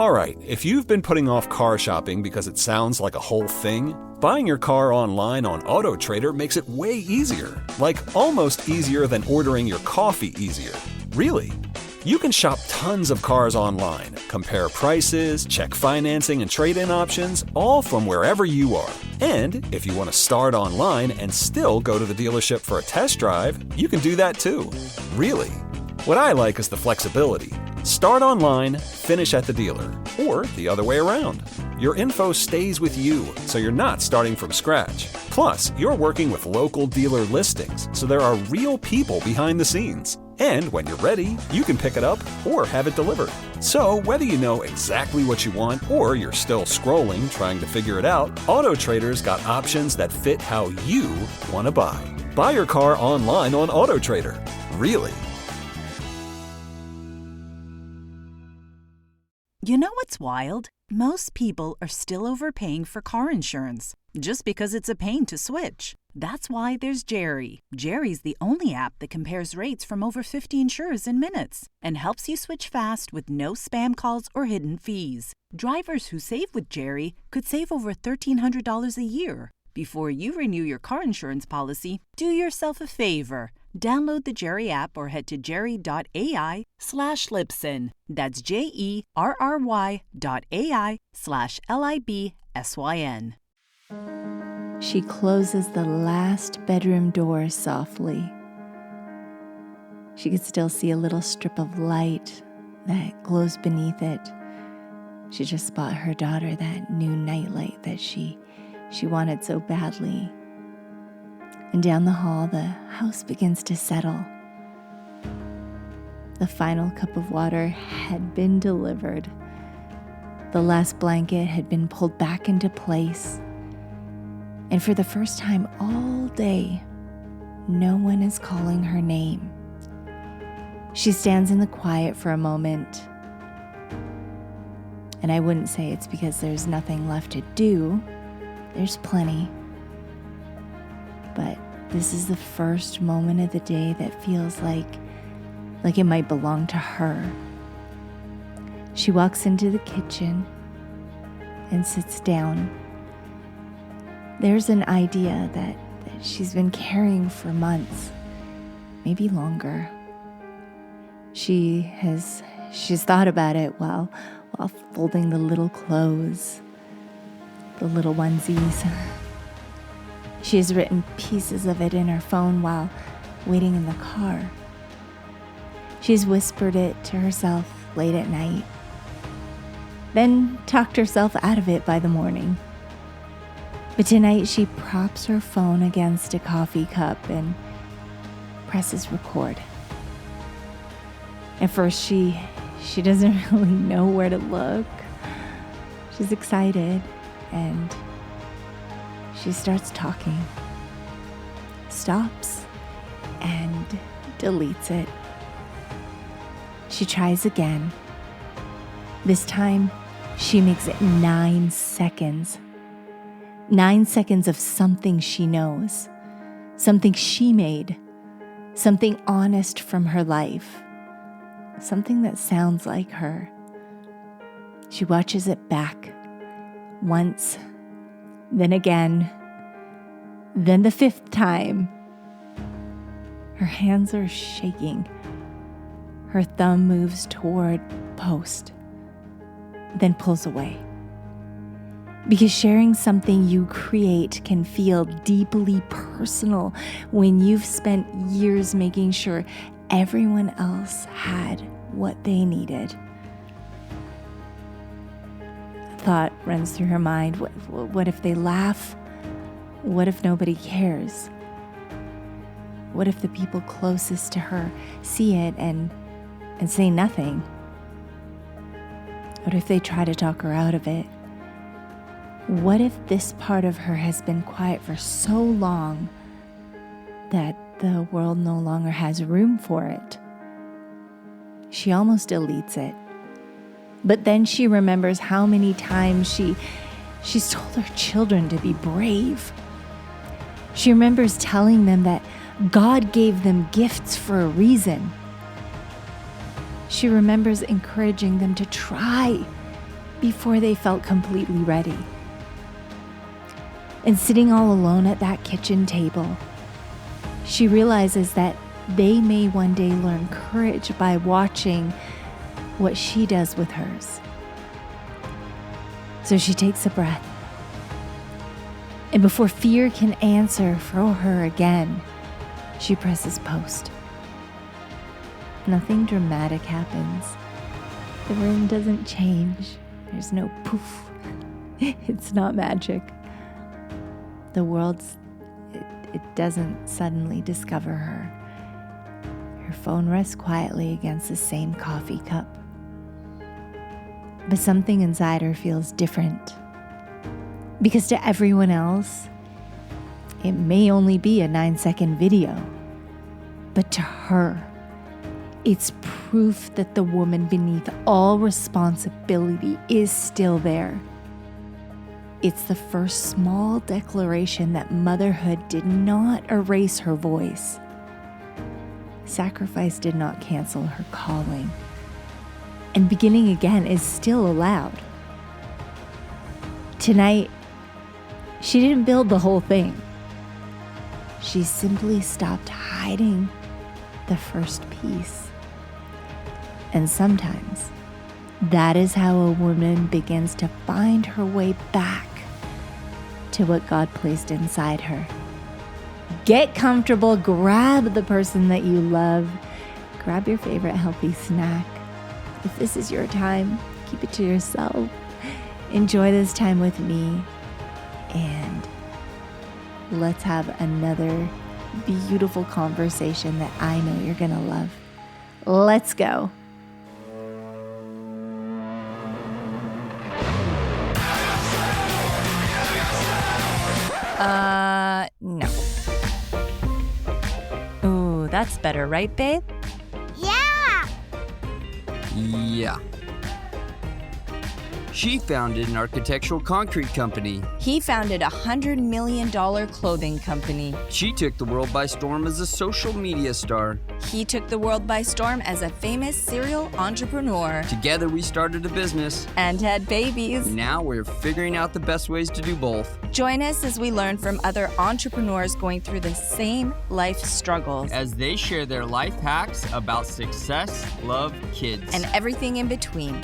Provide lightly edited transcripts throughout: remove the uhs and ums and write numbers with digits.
Alright, if you've been putting off car shopping because it sounds like a whole thing, buying your car online on AutoTrader makes it way easier. Like almost easier than ordering your coffee easier. Really. You can shop tons of cars online, compare prices, check financing and trade-in options, all from wherever you are. And if you want to start online and still go to the dealership for a test drive, you can do that too. Really. What I like is the flexibility. Start online, finish at the dealer, or the other way around. Your info stays with you, so you're not starting from scratch. Plus, you're working with local dealer listings, so there are real people behind the scenes. And when you're ready, you can pick it up or have it delivered. So whether you know exactly what you want or you're still scrolling trying to figure it out, AutoTrader's got options that fit how you want to buy. Buy your car online on AutoTrader. Really. You know what's wild? Most people are still overpaying for car insurance just because it's a pain to switch. That's why there's Jerry. Jerry's the only app that compares rates from over 50 insurers in minutes and helps you switch fast with no spam calls or hidden fees. Drivers who save with Jerry could save over $1,300 a year. Before you renew your car insurance policy, do yourself a favor. Download the Jerry app or head to jerry.ai/Libsyn. That's JERRY.ai/LIBSYN. She closes the last bedroom door softly. She could still see a little strip of light that glows beneath it. She just bought her daughter that new nightlight that she wanted so badly. And down the hall, the house begins to settle. The final cup of water had been delivered. The last blanket had been pulled back into place. And for the first time all day, no one is calling her name. She stands in the quiet for a moment. And I wouldn't say it's because there's nothing left to do. There's plenty. But this is the first moment of the day that feels like it might belong to her. She walks into the kitchen and sits down. There's an idea that she's been carrying for months, maybe longer. She's thought about it while folding the little clothes, the little onesies. She has written pieces of it in her phone while waiting in the car. She's whispered it to herself late at night, then talked herself out of it by the morning. But tonight she props her phone against a coffee cup and presses record. At first she doesn't really know where to look. She's excited and she starts talking, stops, and deletes it. She tries again. This time, she makes it 9 seconds. 9 seconds of something she knows, something she made, something honest from her life, something that sounds like her. She watches it back once, then again, then the 5th time. Her hands are shaking. Her thumb moves toward post, then pulls away. Because sharing something you create can feel deeply personal when you've spent years making sure everyone else had what they needed. Thought runs through her mind, what if they laugh? What if nobody cares? What if the people closest to her see it and say nothing? What if they try to talk her out of it? What if this part of her has been quiet for so long that the world no longer has room for it? She almost deletes it. But then she remembers how many times she's told her children to be brave. She remembers telling them that God gave them gifts for a reason. She remembers encouraging them to try, before they felt completely ready. And sitting all alone at that kitchen table, she realizes that they may one day learn courage by watching what she does with hers. So she takes a breath. And before fear can answer for her again, she presses post. Nothing dramatic happens. The room doesn't change. There's no poof. It's not magic. The world, it doesn't suddenly discover her. Her phone rests quietly against the same coffee cup. But something inside her feels different. Because to everyone else, it may only be a 9-second video. But to her, it's proof that the woman beneath all responsibility is still there. It's the first small declaration that motherhood did not erase her voice. Sacrifice did not cancel her calling. And beginning again is still allowed. Tonight, she didn't build the whole thing. She simply stopped hiding the first piece. And sometimes, that is how a woman begins to find her way back to what God placed inside her. Get comfortable, grab the person that you love, grab your favorite healthy snack. If this is your time, keep it to yourself. Enjoy this time with me, and let's have another beautiful conversation that I know you're gonna love. Let's go. No. Ooh, that's better, right, babe? Yeah! Yeah. She founded an architectural concrete company. He founded a $100 million clothing company. She took the world by storm as a social media star. He took the world by storm as a famous serial entrepreneur. Together we started a business. And had babies. Now we're figuring out the best ways to do both. Join us as we learn from other entrepreneurs going through the same life struggles. As they share their life hacks about success, love, kids, and everything in between.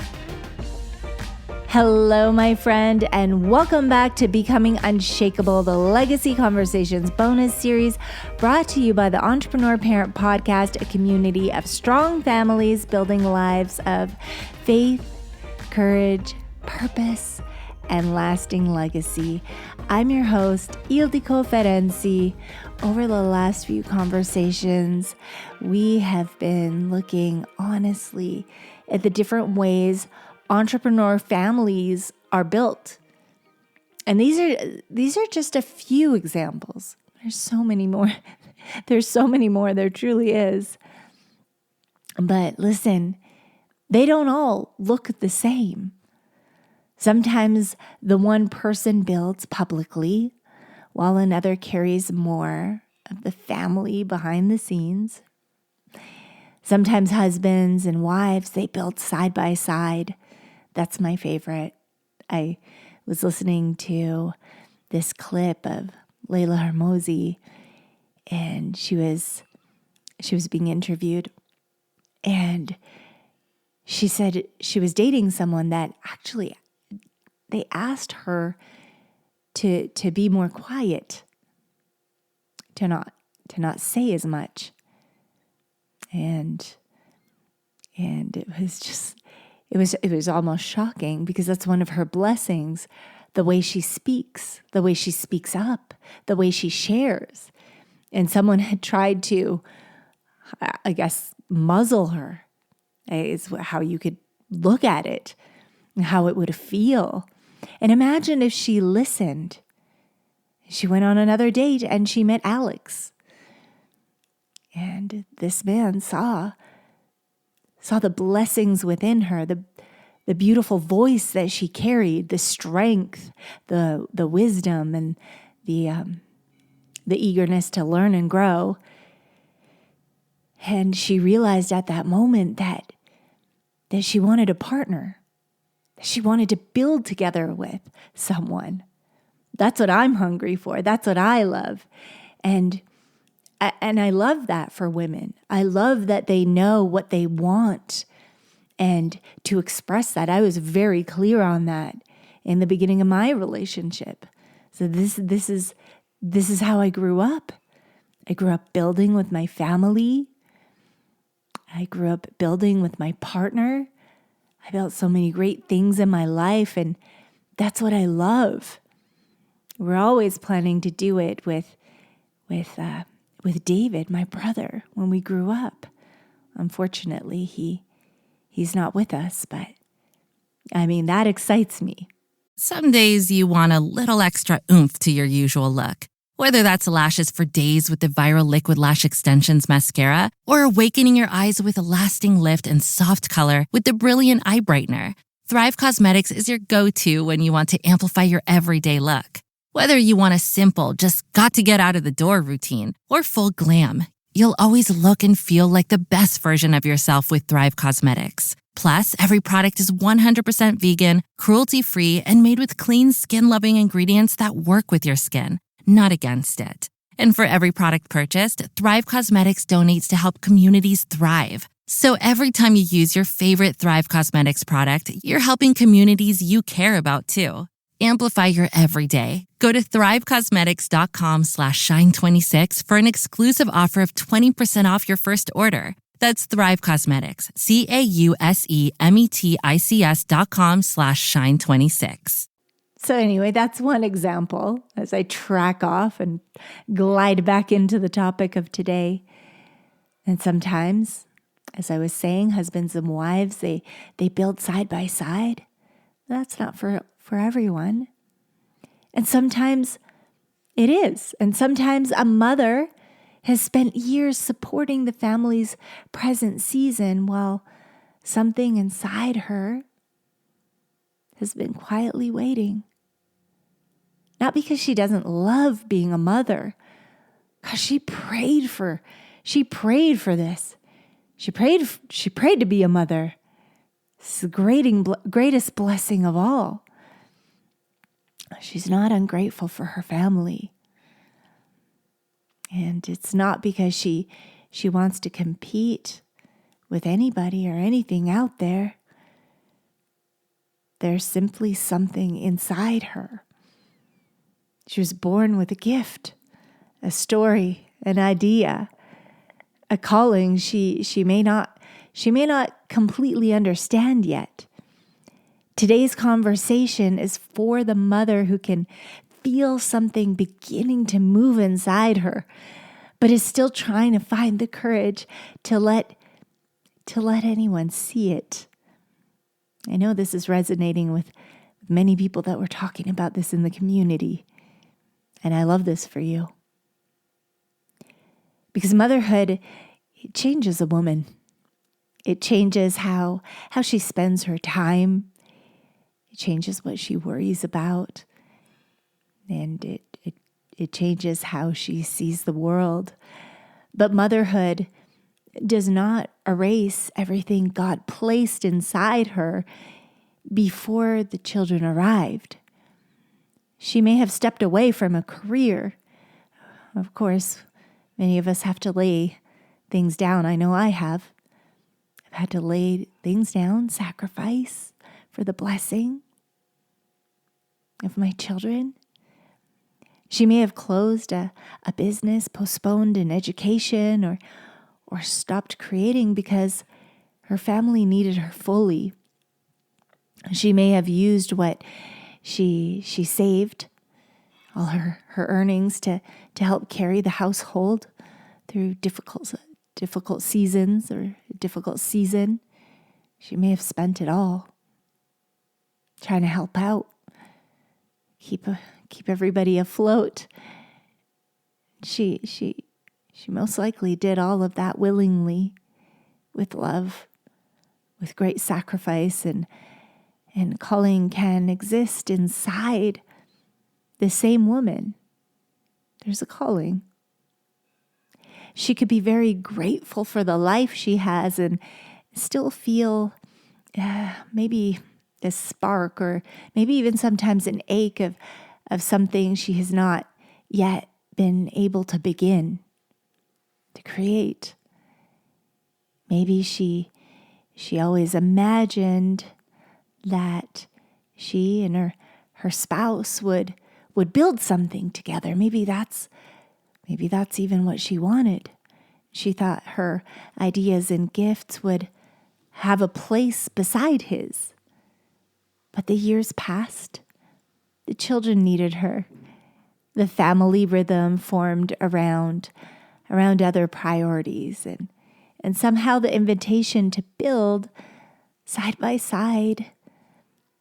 Hello, my friend, and welcome back to Becoming Unshakable, the Legacy Conversations bonus series brought to you by the Entrepreneur Parent Podcast, a community of strong families building lives of faith, courage, purpose, and lasting legacy. I'm your host, Ildiko Ferenczi. Over the last few conversations, we have been looking honestly at the different ways entrepreneur families are built. And these are just a few examples. There's so many more. There's so many more. There truly is. But listen, they don't all look the same. Sometimes the one person builds publicly, while another carries more of the family behind the scenes. Sometimes husbands and wives, they build side by side. That's my favorite. I was listening to this clip of Layla Hermosi, and she was being interviewed, and she said she was dating someone that actually they asked her to be more quiet, to not say as much, and it was just. It was almost shocking because that's one of her blessings, the way she speaks up, the way she shares. And someone had tried to, I guess, muzzle her, is how you could look at it, and how it would feel. And imagine if she listened. She went on another date and she met Alex. And this man saw the blessings within her, the beautiful voice that she carried, the strength, the wisdom, and the eagerness to learn and grow. And she realized at that moment that she wanted a partner. She wanted to build together with someone. That's what I'm hungry for. That's what I love. And I love that for women. I love that they know what they want and to express that. I was very clear on that in the beginning of my relationship. So this is how I grew up. I grew up building with my family. I grew up building with my partner. I built so many great things in my life, and that's what I love. We're always planning to do it with David, my brother, when we grew up. Unfortunately, he's not with us, but I mean, that excites me. Some days you want a little extra oomph to your usual look. Whether that's lashes for days with the viral Liquid Lash Extensions mascara or awakening your eyes with a lasting lift and soft color with the Brilliant Eye Brightener, Thrive Causemetics is your go-to when you want to amplify your everyday look. Whether you want a simple, just got to get out of the door routine or full glam, you'll always look and feel like the best version of yourself with Thrive Causemetics. Plus, every product is 100% vegan, cruelty-free, and made with clean, skin-loving ingredients that work with your skin, not against it. And for every product purchased, Thrive Causemetics donates to help communities thrive. So every time you use your favorite Thrive Causemetics product, you're helping communities you care about too. Amplify your everyday. Go to thrivecosmetics.com/shine26 for an exclusive offer of 20% off your first order. That's Thrive Cosmetics, CAUSEMETICS.com/shine26. So anyway, that's one example as I track off and glide back into the topic of today. And sometimes, as I was saying, husbands and wives, they build side by side. That's not for everyone. And sometimes it is. And sometimes a mother has spent years supporting the family's present season while something inside her has been quietly waiting. Not because she doesn't love being a mother, because she prayed for this. She prayed to be a mother. It's the greatest blessing of all. She's not ungrateful for her family. And it's not because she wants to compete with anybody or anything out there. There's simply something inside her. She was born with a gift, a story, an idea, a calling she may not completely understand yet. Today's conversation is for the mother who can feel something beginning to move inside her, but is still trying to find the courage to let anyone see it. I know this is resonating with many people that were talking about this in the community, and I love this for you. Because motherhood, it changes a woman. It changes how she spends her time. It changes what she worries about. And it changes how she sees the world. But motherhood does not erase everything God placed inside her before the children arrived. She may have stepped away from a career. Of course, many of us have to lay things down. I know I have. I've had to lay things down, sacrifice for the blessing of my children. She may have closed a business, postponed an education, or stopped creating because her family needed her fully. She may have used what she saved, all her earnings to help carry the household through difficult seasons or a difficult season. She may have spent it all trying to help out, keep everybody afloat. She most likely did all of that willingly, with love, with great sacrifice, and calling can exist inside the same woman. There's a calling. She could be very grateful for the life she has and still feel maybe this spark, or maybe even sometimes an ache of something she has not yet been able to begin to create. Maybe she always imagined that she and her spouse would build something together. Maybe that's even what she wanted. She thought her ideas and gifts would have a place beside his. But the years passed. The children needed her. The family rhythm formed around other priorities. And somehow the invitation to build side by side,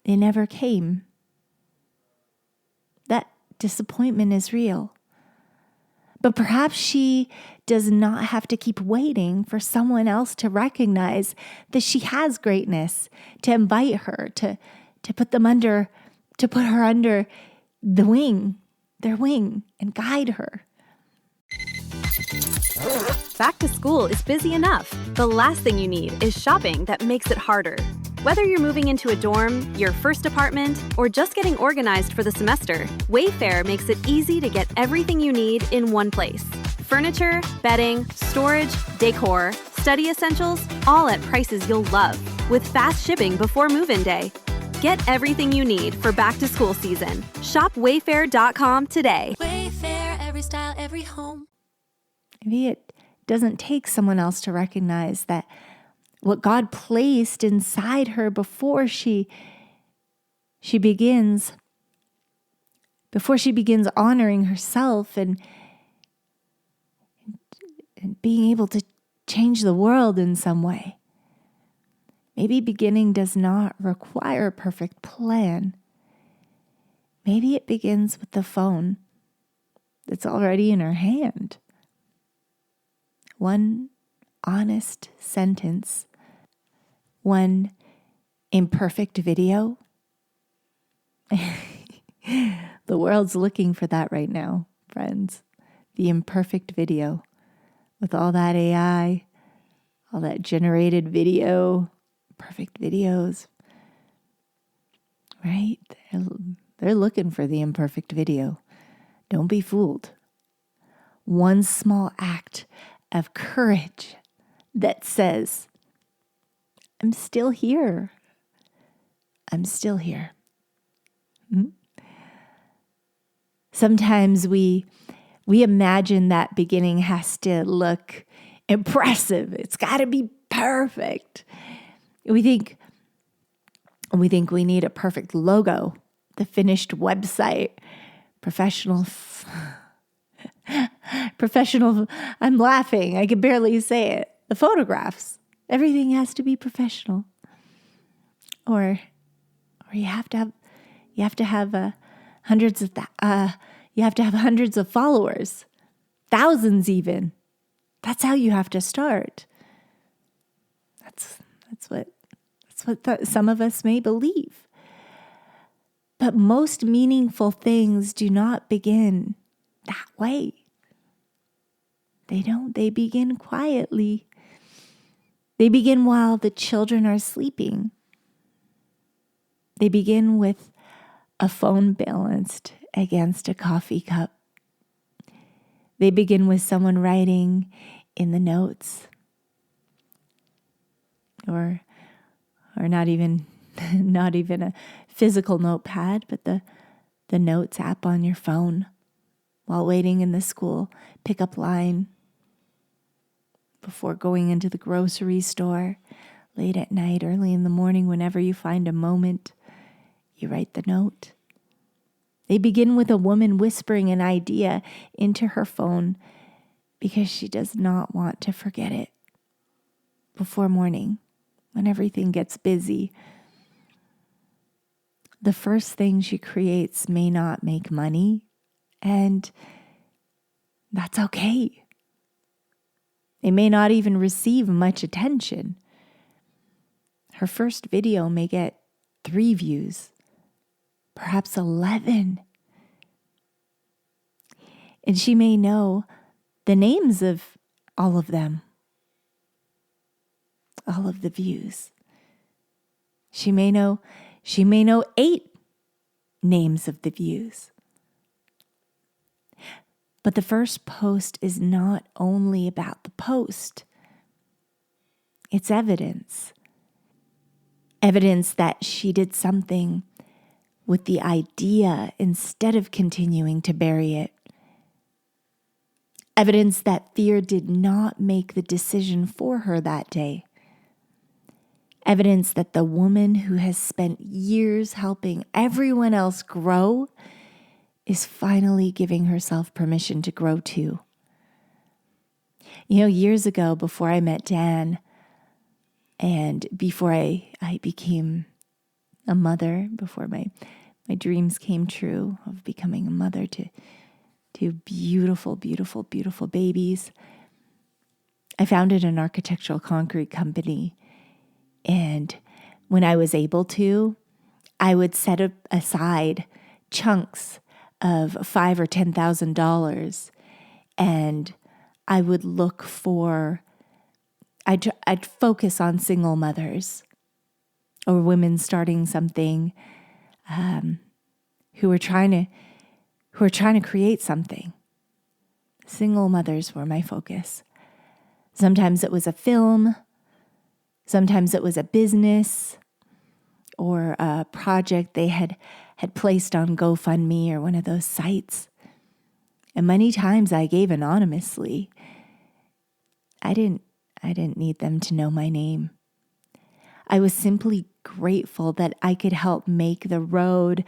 it never came. That disappointment is real. But perhaps she does not have to keep waiting for someone else to recognize that she has greatness, to invite her, to put her under their wing, and guide her. Back to school is busy enough. The last thing you need is shopping that makes it harder. Whether you're moving into a dorm, your first apartment, or just getting organized for the semester, Wayfair makes it easy to get everything you need in one place. Furniture, bedding, storage, decor, study essentials, all at prices you'll love, with fast shipping before move-in day. Get everything you need for back-to-school season. Shop Wayfair.com today. Wayfair, every style, every home. Maybe it doesn't take someone else to recognize that what God placed inside her before she begins honoring herself and being able to change the world in some way. Maybe beginning does not require a perfect plan. Maybe it begins with the phone that's already in her hand. One honest sentence, one imperfect video. The world's looking for that right now, friends. The imperfect video with all that AI, all that generated video, perfect videos, right? They're looking for the imperfect video. Don't be fooled. One small act of courage that says, I'm still here. I'm still here. Sometimes we imagine that beginning has to look impressive. It's got to be perfect. We think we need a perfect logo, the finished website, professional. I'm laughing. I can barely say it. The photographs. Everything has to be professional. Or you have to have hundreds of followers, thousands even. That's how you have to start. That's what some of us may believe. But most meaningful things do not begin that way. They don't. They begin quietly. They begin while the children are sleeping. They begin with a phone balanced against a coffee cup. They begin with someone writing in the notes. Or not even a physical notepad, but the notes app on your phone while waiting in the school pickup line, before going into the grocery store, late at night, early in the morning, whenever you find a moment, you write the note. They begin with a woman whispering an idea into her phone because she does not want to forget it before morning, when everything gets busy. The first thing she creates may not make money, and that's okay. It may not even receive much attention. Her first video may get 3 views, perhaps 11. And she may know the names of all of them, all of the views. She may know She may know 8 names of the views. But the first post is not only about the post. It's evidence. Evidence that she did something with the idea instead of continuing to bury it. Evidence that fear did not make the decision for her that day. Evidence that the woman who has spent years helping everyone else grow is finally giving herself permission to grow too. You know, years ago, before I met Dan, and before I became a mother, before my dreams came true of becoming a mother to beautiful, beautiful, beautiful babies, I founded an architectural concrete company. And when I was able to, I would set aside chunks of $5,000 or $10,000, and I would look for. I'd focus on single mothers or women starting something, who were trying to create something. Single mothers were my focus. Sometimes it was a film. Sometimes it was a business or a project they had placed on GoFundMe or one of those sites. And many times I gave anonymously. I didn't need them to know my name. I was simply grateful that I could help make the road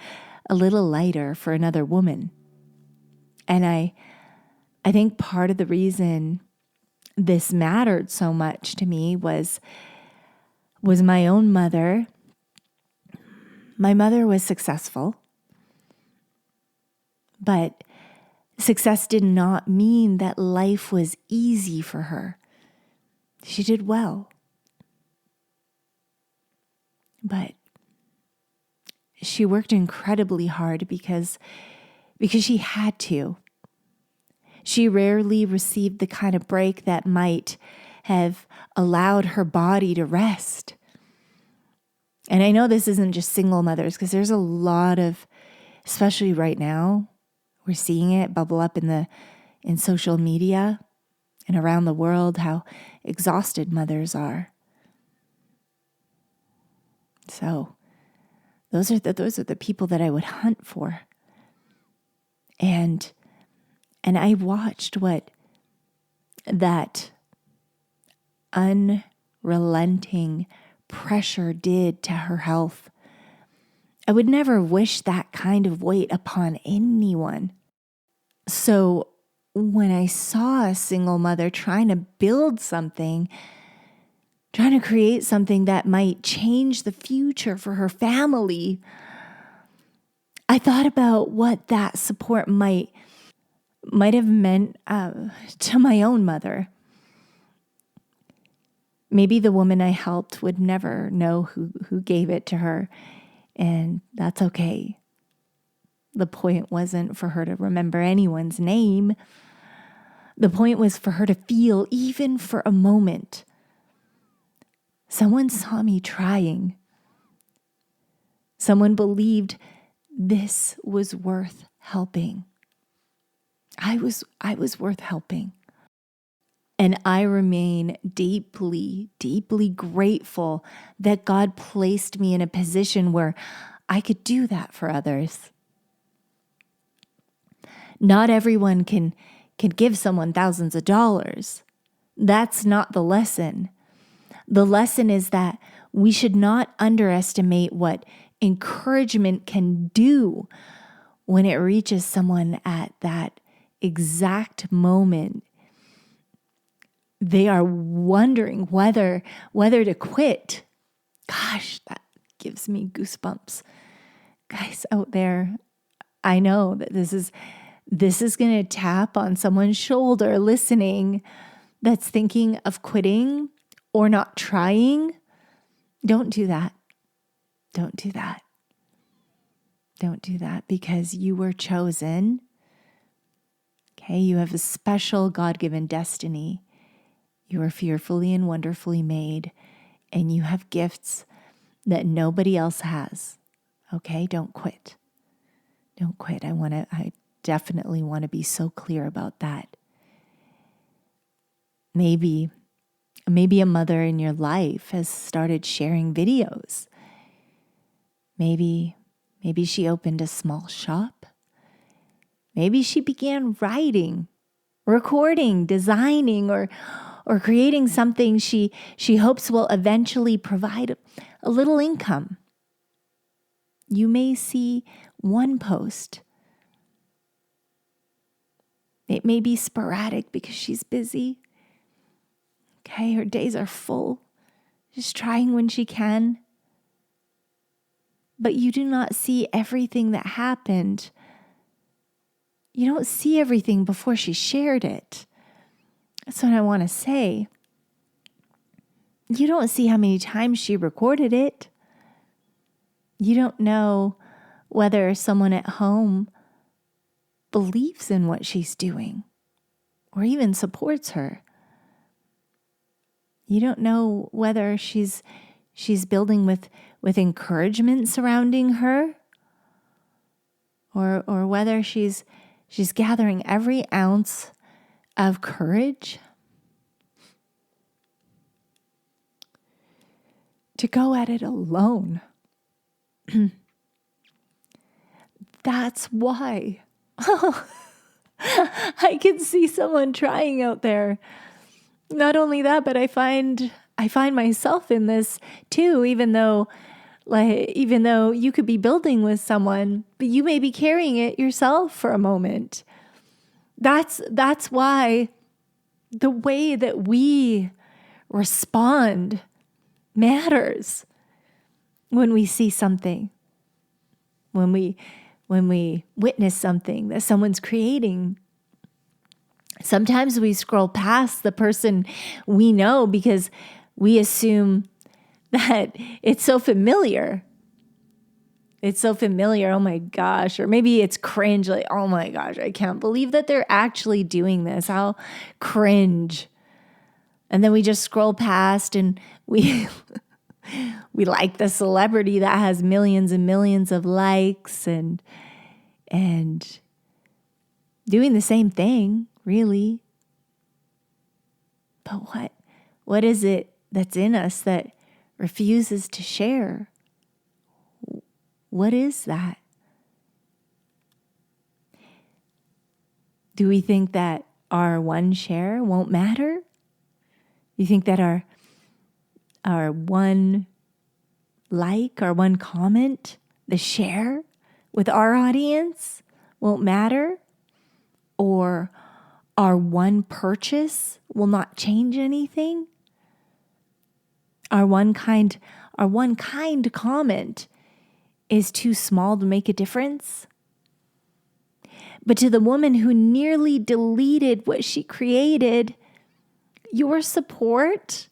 a little lighter for another woman. And I think part of the reason this mattered so much to me was my own mother. My mother was successful, but success did not mean that life was easy for her. She did well, but she worked incredibly hard because she had to. She rarely received the kind of break that might have allowed her body to rest. And I know this isn't just single mothers, because there's a lot of, especially right now, we're seeing it bubble up in social media and around the world, how exhausted mothers are. So those are the people that I would hunt for. And I watched what that unrelenting pressure did to her health. I would never wish that kind of weight upon anyone. So when I saw a single mother trying to build something, trying to create something that might change the future for her family, I thought about what that support might have meant to my own mother. Maybe the woman I helped would never know who gave it to her, and that's okay. The point wasn't for her to remember anyone's name. The point was for her to feel, even for a moment, someone saw me trying. Someone believed this was worth helping. I was worth helping. And I remain deeply, deeply grateful that God placed me in a position where I could do that for others. Not everyone can give someone thousands of dollars. That's not the lesson. The lesson is that we should not underestimate what encouragement can do when it reaches someone at that exact moment. They are wondering whether to quit. Gosh, that gives me goosebumps. Guys out there, I know that this is going to tap on someone's shoulder listening that's thinking of quitting or not trying. Don't do that. Don't do that. Don't do that, because you were chosen. Okay, you have a special God-given destiny. You are fearfully and wonderfully made, and you have gifts that nobody else has. Okay, don't quit. Don't quit. I definitely want to be so clear about that. Maybe a mother in your life has started sharing videos. Maybe she opened a small shop. Maybe she began writing, recording, designing, or creating something she hopes will eventually provide a little income. You may see one post. It may be sporadic because she's busy. Okay, her days are full, just trying when she can. But you do not see everything that happened. You don't see everything before she shared it. That's what I want to say. You don't see how many times she recorded it. You don't know whether someone at home believes in what she's doing or even supports her. You don't know whether she's building with encouragement surrounding her or whether she's gathering every ounce of courage to go at it alone. That's why. I can see someone trying out there. Not only that, but I find myself in this too, even though you could be building with someone, but you may be carrying it yourself for a moment. That's why the way that we respond matters when we see something, when we witness something that someone's creating. Sometimes we scroll past the person we know because we assume that it's so familiar. It's so familiar, oh my gosh. Or maybe it's cringe, like, oh my gosh, I can't believe that they're actually doing this. How cringe. And then we just scroll past and we like the celebrity that has millions and millions of likes and doing the same thing, really. But what is it that's in us that refuses to share? What is that? Do we think that our one share won't matter? You think that our one like, our one comment, the share with our audience won't matter? Or our one purchase will not change anything? Our one kind comment is too small to make a difference? But to the woman who nearly deleted what she created, your support,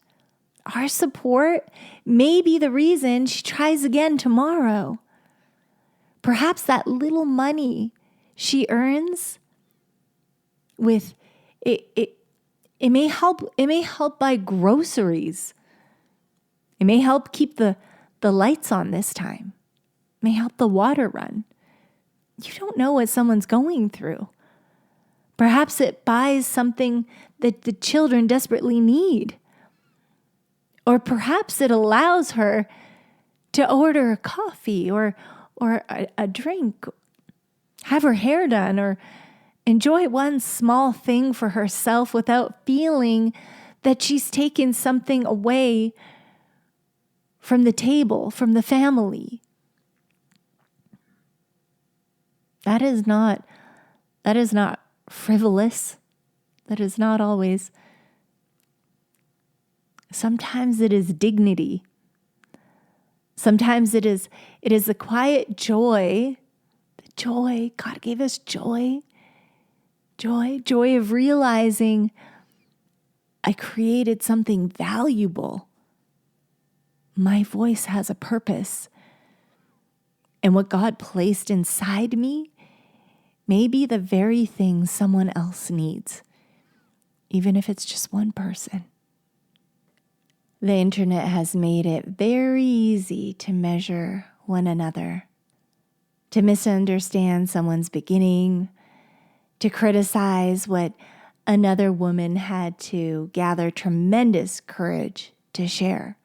our support, may be the reason she tries again tomorrow. Perhaps that little money she earns with it may help buy groceries. It may help keep the lights on this time. It may help the water run. You don't know what someone's going through. Perhaps it buys something that the children desperately need. Or perhaps it allows her to order a coffee or a drink, have her hair done, or enjoy one small thing for herself without feeling that she's taken something away from the table, from the family. That is not frivolous. That is not always. Sometimes it is dignity. Sometimes it is the quiet joy. The joy, God gave us joy. Joy of realizing I created something valuable. My voice has a purpose. And what God placed inside me may be the very thing someone else needs, even if it's just one person. The internet has made it very easy to measure one another to misunderstand someone's beginning, to criticize what another woman had to gather tremendous courage to share.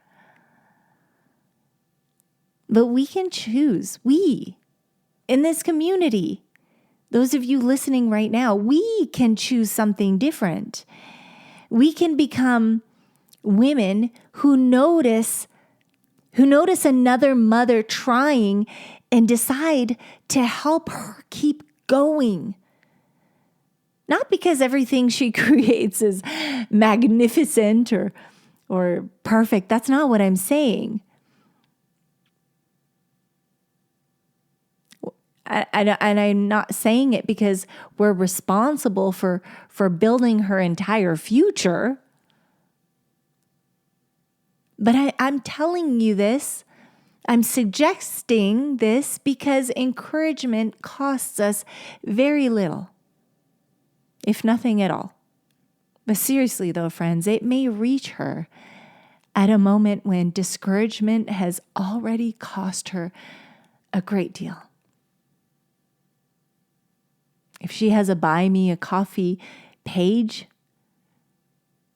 But we can choose, we, in this community, those of you listening right now, we can choose something different. We can become women who notice another mother trying and decide to help her keep going. Not because everything she creates is magnificent or perfect. That's not what I'm saying. And I'm not saying it because we're responsible for building her entire future. But I'm telling you this, I'm suggesting this because encouragement costs us very little, if nothing at all. But seriously though, friends, it may reach her at a moment when discouragement has already cost her a great deal. If she has a buy me a coffee page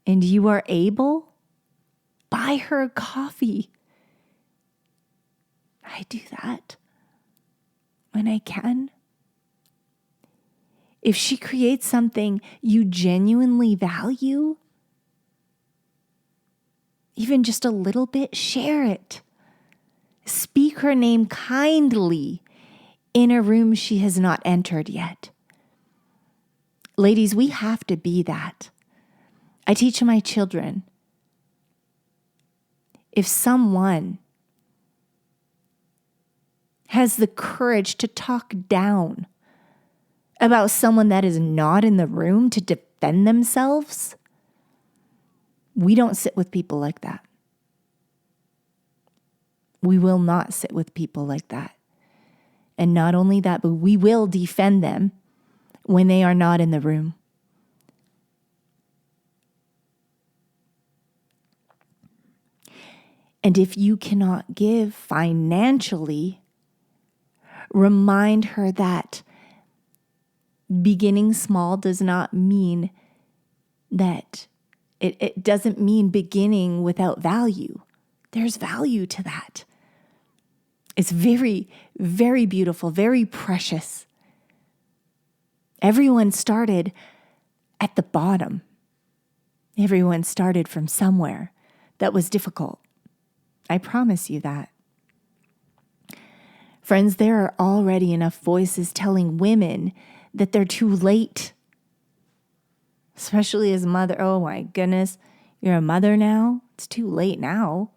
and you are able, buy her a coffee. I do that when I can. If she creates something you genuinely value, even just a little bit, share it. Speak her name kindly in a room she has not entered yet. Ladies, we have to be that. I teach my children, if someone has the courage to talk down about someone that is not in the room to defend themselves, we don't sit with people like that. We will not sit with people like that. And not only that, but we will defend them when they are not in the room. And if you cannot give financially, remind her that beginning small does not mean that it doesn't mean beginning without value. There's value to that. It's very, very beautiful, very precious. Everyone started at the bottom. Everyone started from somewhere that was difficult. I promise you that. Friends, there are already enough voices telling women that they're too late. Especially as a mother. Oh my goodness, you're a mother now? It's too late now.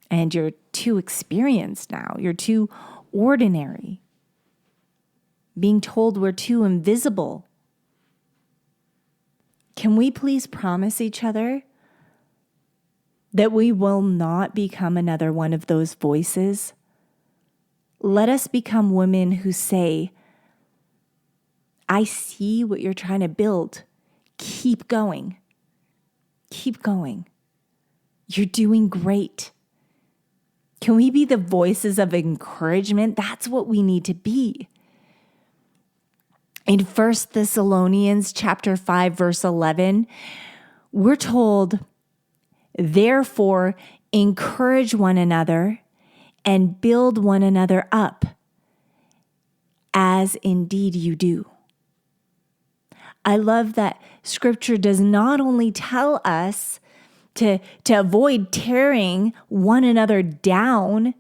And you're too experienced now. You're too ordinary. Being told we're too invisible. Can we please promise each other that we will not become another one of those voices? Let us become women who say, I see what you're trying to build. Keep going. Keep going. You're doing great. Can we be the voices of encouragement? That's what we need to be. In 1 Thessalonians chapter 5, verse 11, we're told, therefore, encourage one another and build one another up, as indeed you do. I love that scripture does not only tell us to avoid tearing one another down,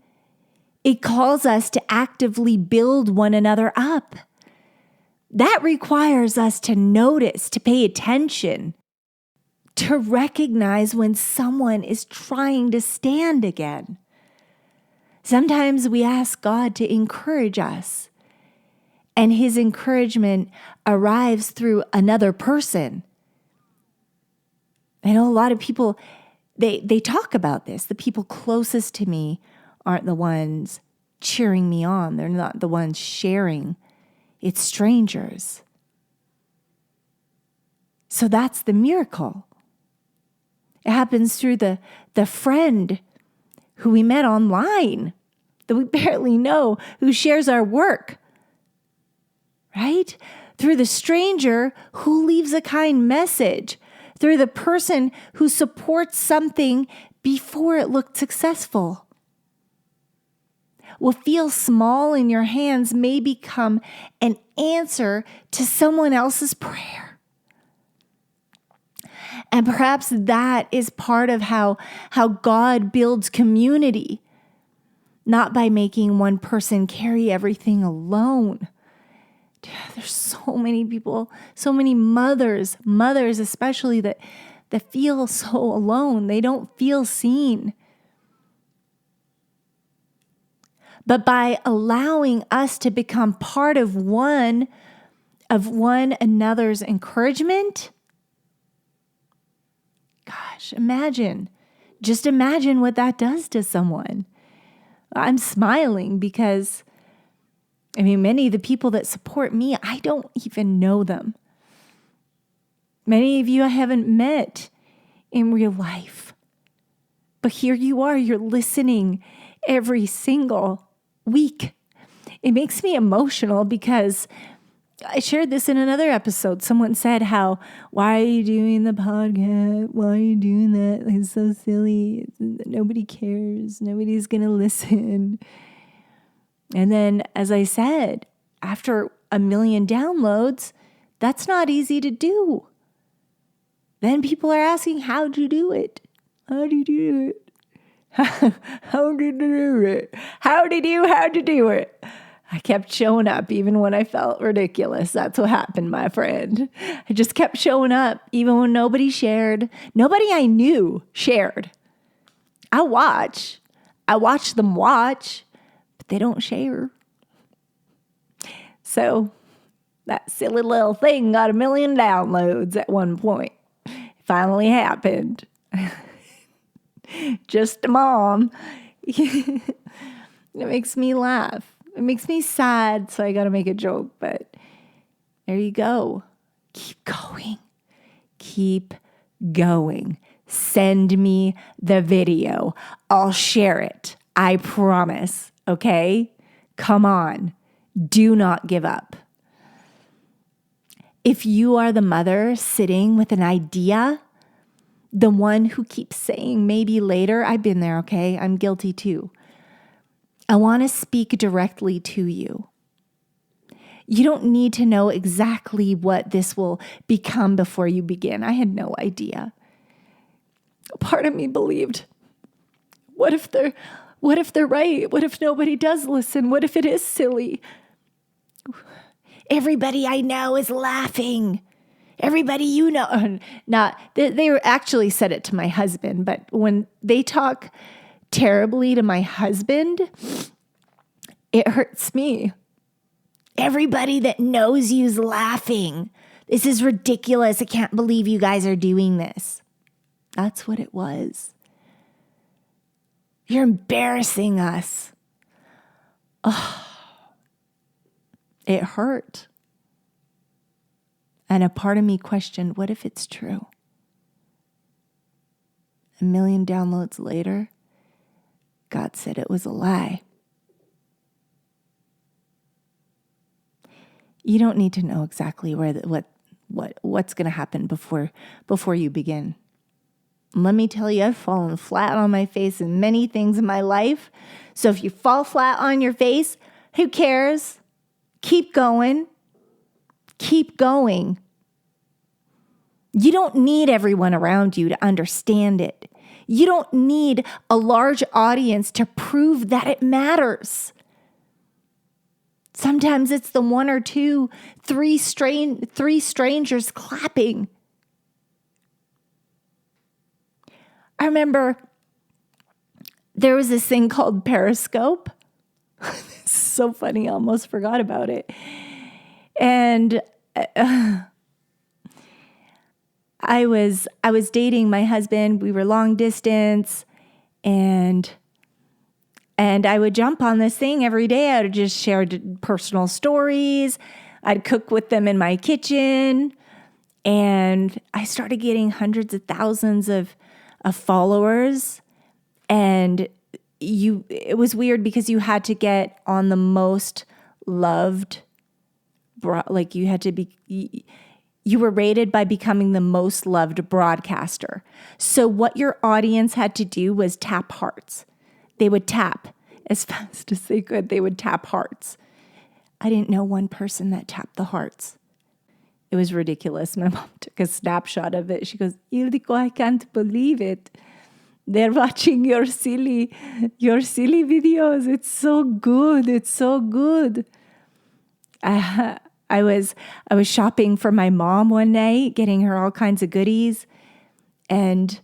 it calls us to actively build one another up. That requires us to notice, to pay attention, to recognize when someone is trying to stand again. Sometimes we ask God to encourage us, and His encouragement arrives through another person. I know a lot of people, they talk about this. The people closest to me aren't the ones cheering me on. They're not the ones sharing. It's strangers. So that's the miracle. It happens through the friend who we met online that we barely know who shares our work, right? Through the stranger who leaves a kind message, through the person who supports something before it looked successful. What feels small in your hands may become an answer to someone else's prayer. And perhaps that is part of how God builds community, not by making one person carry everything alone. There's so many people, so many mothers especially that feel so alone. They don't feel seen. But by allowing us to become part of one another's encouragement, gosh, just imagine what that does to someone. I'm smiling because many of the people that support me, I don't even know them. Many of you I haven't met in real life. But here you are, you're listening every single week. It makes me emotional because I shared this in another episode. Someone said why are you doing the podcast? Why are you doing that? It's so silly. Nobody cares. Nobody's going to listen. And then, as I said, after 1 million downloads, that's not easy to do. Then people are asking, how'd you do it? How'd you do it? How'd you do it? How'd you do it? I kept showing up even when I felt ridiculous. That's what happened, my friend. I just kept showing up even when nobody shared. Nobody I knew shared. I watch them watch. They don't share. So that silly little thing got 1 million downloads at one point. It finally happened. Just a mom. It makes me laugh. It makes me sad, so I got to make a joke. But there you go. Keep going. Keep going. Send me the video. I'll share it. I promise. Okay? Come on. Do not give up. If you are the mother sitting with an idea, the one who keeps saying maybe later, I've been there, okay? I'm guilty too. I want to speak directly to you. You don't need to know exactly what this will become before you begin. I had no idea. Part of me believed, what if they're right? What if nobody does listen? What if it is silly? Everybody I know is laughing. Everybody you know. They actually said it to my husband, but when they talk terribly to my husband, it hurts me. Everybody that knows you's laughing. This is ridiculous. I can't believe you guys are doing this. That's what it was. You're embarrassing us. Oh, it hurt. And a part of me questioned, what if it's true? 1 million downloads later, God said it was a lie. You don't need to know exactly what's going to happen before you begin. Let me tell you, I've fallen flat on my face in many things in my life. So if you fall flat on your face, who cares? Keep going. Keep going. You don't need everyone around you to understand it. You don't need a large audience to prove that it matters. Sometimes it's the 1 or 2, 3 strangers clapping. I remember there was this thing called Periscope. It's so funny, I almost forgot about it. And I was dating my husband. We were long distance, and I would jump on this thing every day. I would just share personal stories. I'd cook with them in my kitchen, and I started getting hundreds of thousands of followers, and it was weird because you had to get on the most loved, like you had to be, you were rated by becoming the most loved broadcaster. So what your audience had to do was tap hearts. They would tap as fast as they could. They would tap hearts. I didn't know one person that tapped the hearts. It was ridiculous. My mom took a snapshot of it. She goes, Ildiko, I can't believe it. They're watching your silly videos. It's so good. It's so good. I was shopping for my mom one night, getting her all kinds of goodies, and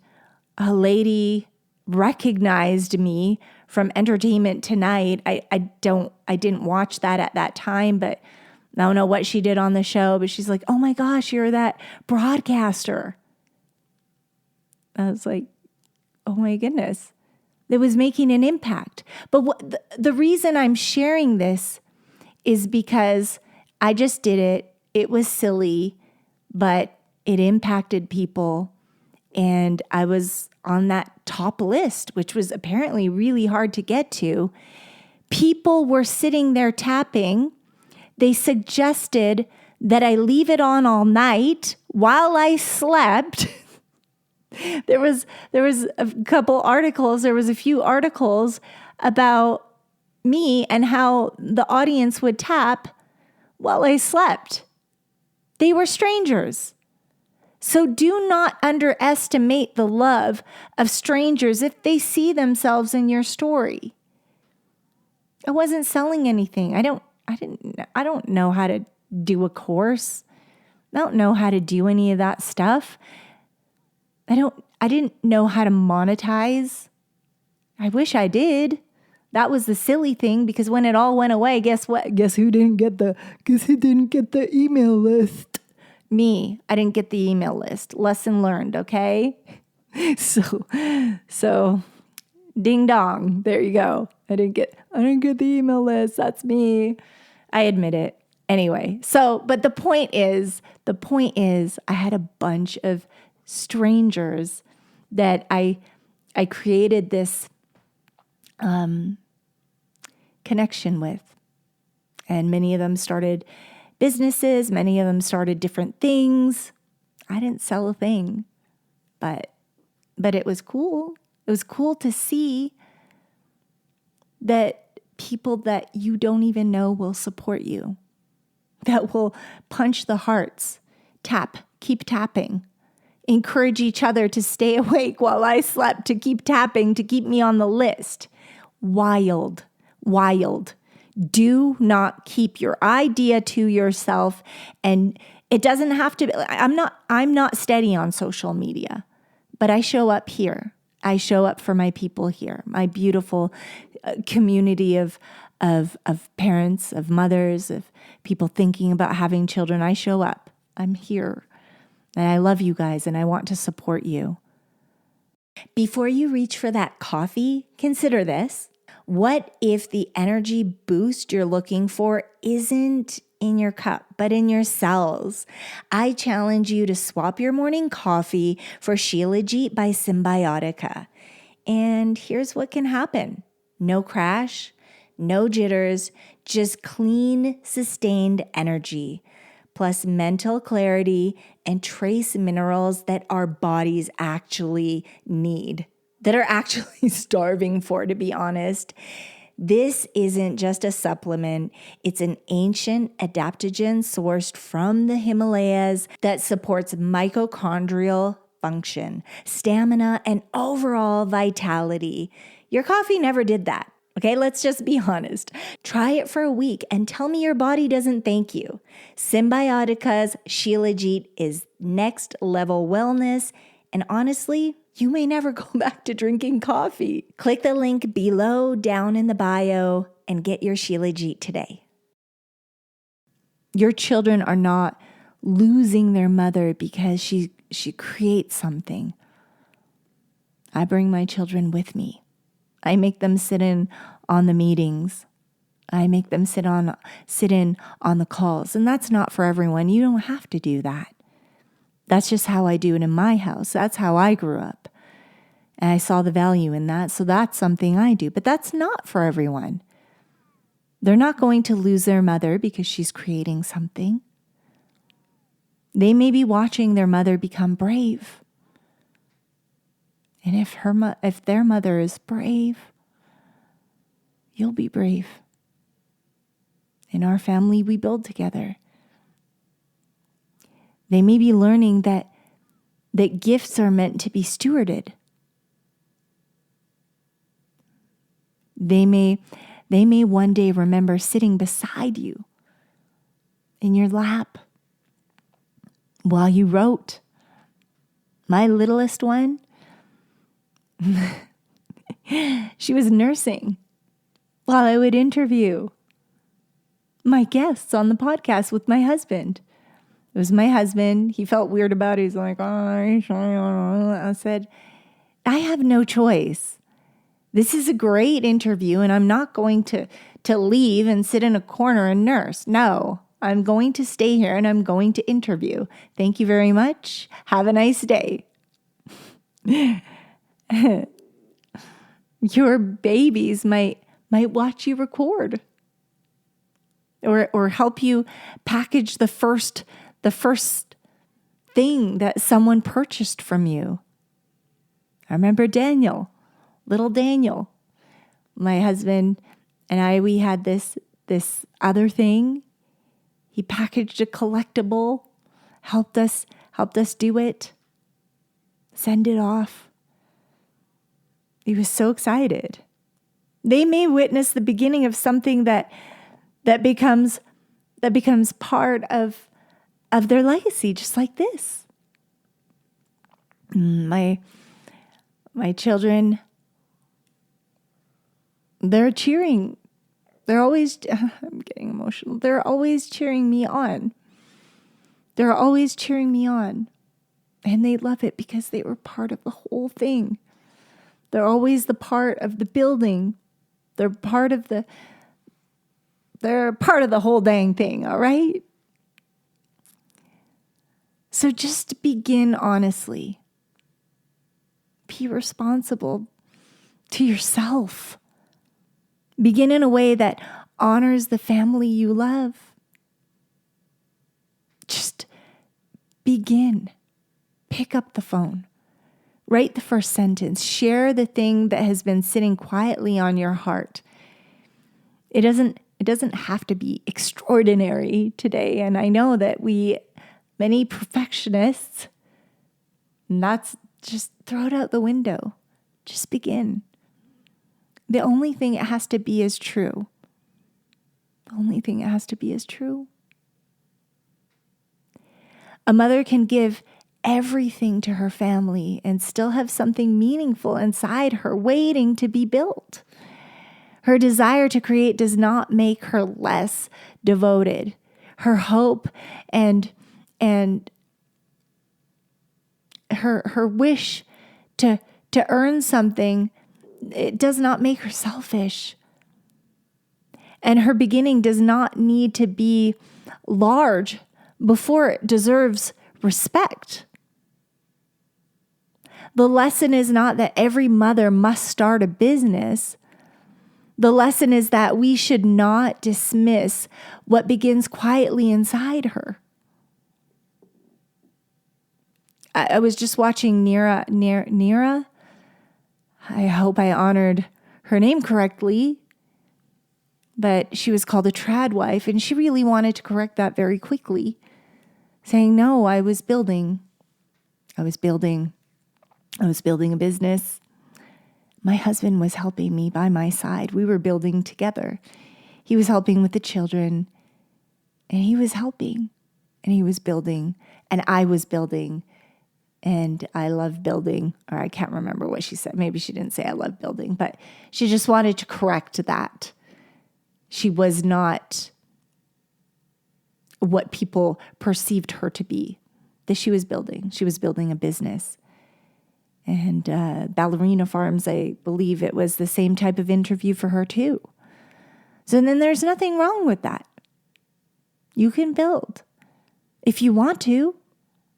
a lady recognized me from Entertainment Tonight. I didn't watch that at that time, but I don't know what she did on the show, but she's like, "Oh my gosh, you're that broadcaster." I was like, oh my goodness, that was making an impact. But the reason I'm sharing this is because I just did it. It was silly, but it impacted people. And I was on that top list, which was apparently really hard to get to. People were sitting there tapping. They suggested that I leave it on all night while I slept. There was a couple articles, there was a few articles about me and how the audience would tap while I slept. They were strangers. So do not underestimate the love of strangers if they see themselves in your story. I wasn't selling anything. I don't know how to do a course. I don't know how to do any of that stuff. I didn't know how to monetize. I wish I did. That was the silly thing, because when it all went away, guess what? Guess who didn't get the email list? Me. I didn't get the email list. Lesson learned, okay? So ding dong. There you go. I didn't get the email list. That's me. I admit it. Anyway, but the point is I had a bunch of strangers that I created this connection with. And many of them started businesses. Many of them started different things. I didn't sell a thing, but it was cool. It was cool to see that people that you don't even know will support you, that will punch the hearts, tap, keep tapping, encourage each other to stay awake while I slept, to keep tapping, to keep me on the list. Wild. Do not keep your idea to yourself. And it doesn't have to be, I'm not steady on social media, but I show up here. I show up for my people here, my beautiful community of parents, of mothers, of people thinking about having children. I show up. I'm here. And I love you guys, and I want to support you. Before you reach for that coffee, consider this. What if the energy boost you're looking for isn't in your cup, but in your cells? I challenge you to swap your morning coffee for Shilajit by Symbiotica. And here's what can happen. No crash, no jitters, just clean, sustained energy, plus mental clarity and trace minerals that our bodies actually need, that are actually starving for, to be honest. This isn't just a supplement. It's an ancient adaptogen sourced from the Himalayas that supports mitochondrial function, stamina, and overall vitality. Your coffee never did that. Okay, let's just be honest. Try it for a week and tell me your body doesn't thank you. Symbiotica's Shilajit is next level wellness, and honestly, you may never go back to drinking coffee. Click the link below down in the bio and get your Shilajit today. Your children are not losing their mother because she creates something. I bring my children with me. I make them sit in on the meetings. I make them sit in on the calls. And that's not for everyone. You don't have to do that. That's just how I do it in my house. That's how I grew up. And I saw the value in that. So that's something I do. But that's not for everyone. They're not going to lose their mother because she's creating something. They may be watching their mother become brave. And if their mother is brave, you'll be brave. In our family, we build together. They may be learning that gifts are meant to be stewarded. They may one day remember sitting beside you in your lap while you wrote. My littlest one, she was nursing while I would interview my guests on the podcast with my husband. It was my husband. He felt weird about it. He's like, I said, I have no choice. This is a great interview, and I'm not going to leave and sit in a corner and nurse. No, I'm going to stay here and I'm going to interview. Thank you very much. Have a nice day. Your babies might watch you record or help you package the first thing that someone purchased from you. I remember Daniel. Little Daniel, my husband and I, we had this other thing. He packaged a collectible, helped us do it, send it off. He was so excited. They may witness the beginning of something that becomes part of their legacy, just like this. My children, they're cheering. They're always, I'm getting emotional. They're always cheering me on. They're always cheering me on. And they love it because they were part of the whole thing. They're always the part of the building. They're part of the whole dang thing, all right? So just begin honestly. Be responsible to yourself. Begin in a way that honors the family you love. Just begin. Pick up the phone. Write the first sentence. Share the thing that has been sitting quietly on your heart. It doesn't have to be extraordinary today. And I know that many perfectionists, and that's just throw it out the window. Just begin. The only thing it has to be is true. The only thing it has to be is true. A mother can give everything to her family and still have something meaningful inside her waiting to be built. Her desire to create does not make her less devoted. Her hope and her wish to earn something, it does not make her selfish. And her beginning does not need to be large before it deserves respect. The lesson is not that every mother must start a business. The lesson is that we should not dismiss what begins quietly inside her. I was just watching Nira. I hope I honored her name correctly, but she was called a trad wife, and she really wanted to correct that very quickly, saying, no, I was building a business. My husband was helping me by my side. We were building together. He was helping with the children, and he was helping, and he was building, and I was building. And I love building, or I can't remember what she said. Maybe she didn't say I love building, but she just wanted to correct that. She was not what people perceived her to be, that she was building. She was building a business. And Ballerina Farms, I believe it was the same type of interview for her too. So then there's nothing wrong with that. You can build if you want to.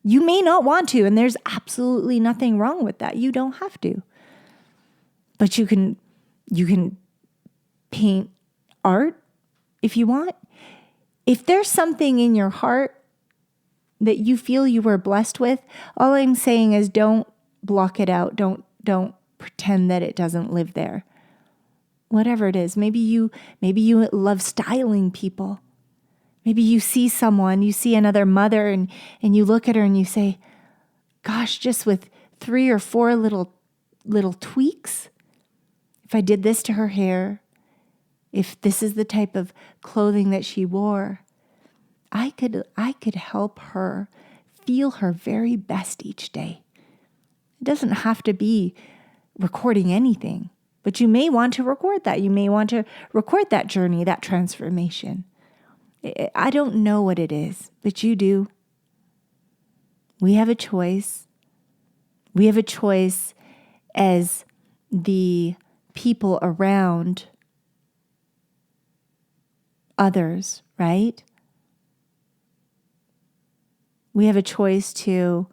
You may not want to, and there's absolutely nothing wrong with that. You don't have to. But you can paint art if you want. If there's something in your heart that you feel you were blessed with, all I'm saying is don't block it out. Don't pretend that it doesn't live there. Whatever it is, maybe you love styling people. Maybe you see another mother and you look at her and you say, gosh, just with 3 or 4 little tweaks, if I did this to her hair, if this is the type of clothing that she wore, I could help her feel her very best each day. It doesn't have to be recording anything, but you may want to record that. You may want to record that journey, that transformation. I don't know what it is, but you do. We have a choice. We have a choice as the people around others, right? We have a choice to,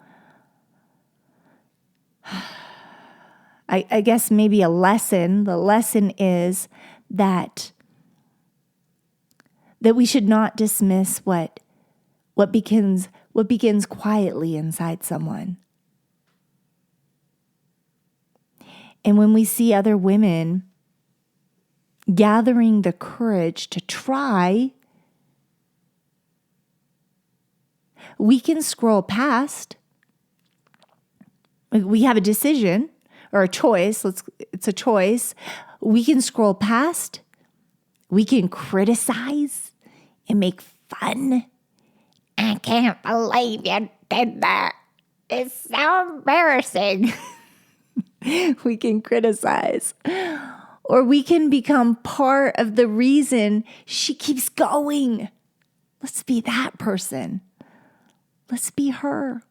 I guess maybe a lesson. The lesson is that we should not dismiss what begins quietly inside someone. And when we see other women gathering the courage to try, we can scroll past. We have a decision or a choice. It's a choice. We can scroll past. We can criticize and make fun. I can't believe you did that. It's so embarrassing. We can criticize. Or we can become part of the reason she keeps going. Let's be that person. Let's be her.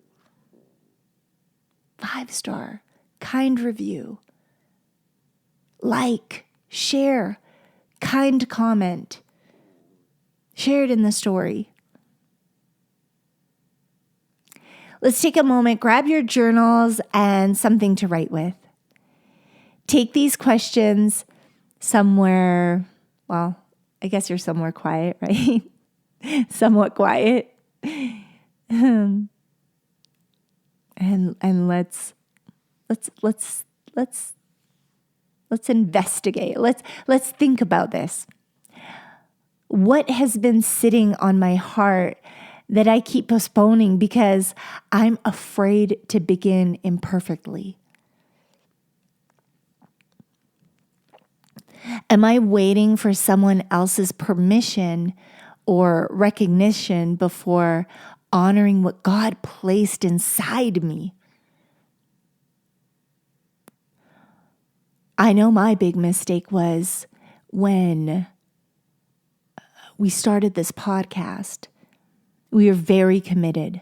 5-star, kind review. Like, share, kind comment. Share it in the story. Let's take a moment, grab your journals and something to write with. Take these questions somewhere, well, I guess you're somewhere quiet, right? Somewhat quiet. And let's investigate. Let's think about this. What has been sitting on my heart that I keep postponing because I'm afraid to begin imperfectly? Am I waiting for someone else's permission or recognition before honoring what God placed inside me? I know my big mistake was when we started this podcast. We were very committed.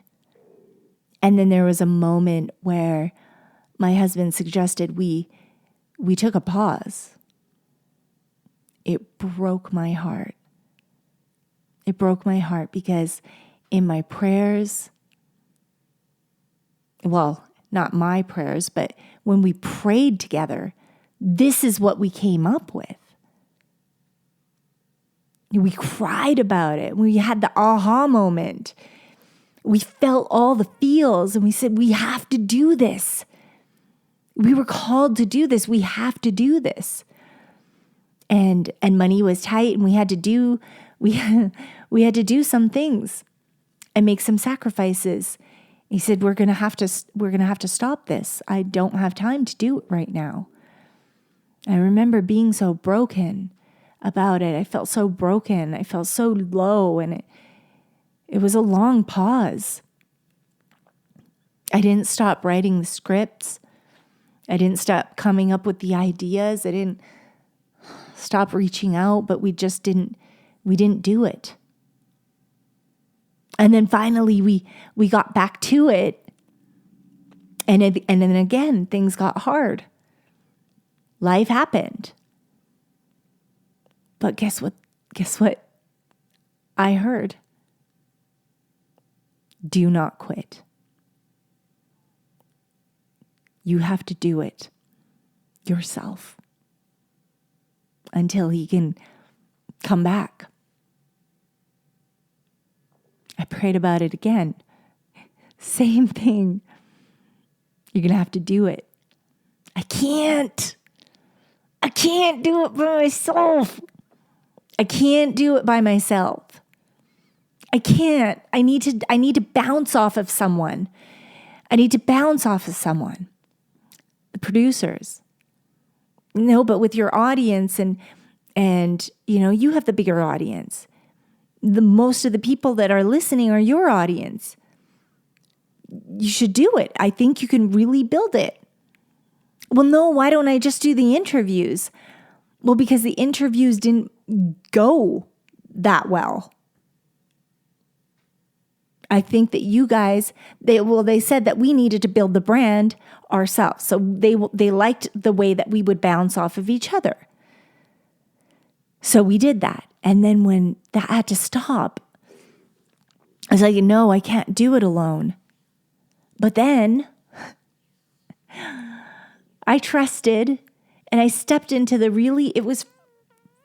And then there was a moment where my husband suggested we took a pause. It broke my heart. It broke my heart because in my prayers, well, not my prayers, but when we prayed together, this is what we came up with. We cried about it. We had the aha moment. We felt all the feels and we said, we have to do this. We were called to do this. We have to do this. And money was tight and we had to do some things and make some sacrifices. He said, we're gonna have to stop this. I don't have time to do it right now. I remember being so broken about it. I felt so broken. I felt so low, and it was a long pause. I didn't stop writing the scripts. I didn't stop coming up with the ideas. I didn't stop reaching out, but we didn't do it. And then finally we got back to it. And then again, things got hard. Life happened. But guess what I heard? Do not quit. You have to do it yourself. until he can come back. I prayed about it again. Same thing. You're going to have to do it. I can't do it by myself. I can't do it by myself. I can't. I need to bounce off of someone. The producers. No, but with your audience and you have the bigger audience. The most of the people that are listening are your audience. You should do it. I think you can really build it. Well, no, why don't I just do the interviews? Well, because the interviews didn't go that well. I think that you guys, they said that we needed to build the brand ourselves. So they liked the way that we would bounce off of each other. So we did that. And then when that had to stop, I was like, no, I can't do it alone. But then I trusted and I stepped into it was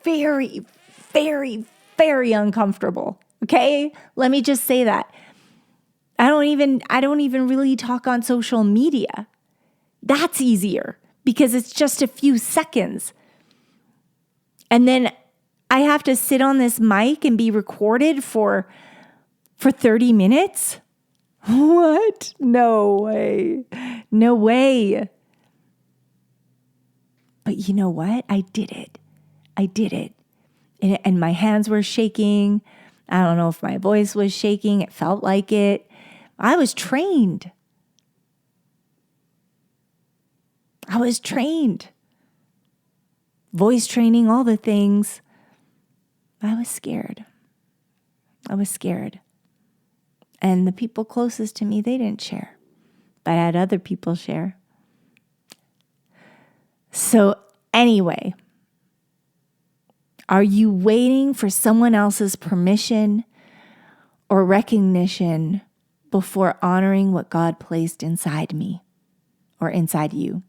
very, very, very uncomfortable. Okay? Let me just say that. I don't even really talk on social media. That's easier because it's just a few seconds. And then I have to sit on this mic and be recorded for 30 minutes? What? No way. No way. But you know what? I did it. And my hands were shaking. I don't know if my voice was shaking. It felt like it. I was trained. Voice training, all the things. I was scared. And the people closest to me, they didn't share. But I had other people share. So anyway, are you waiting for someone else's permission or recognition before honoring what God placed inside me or inside you?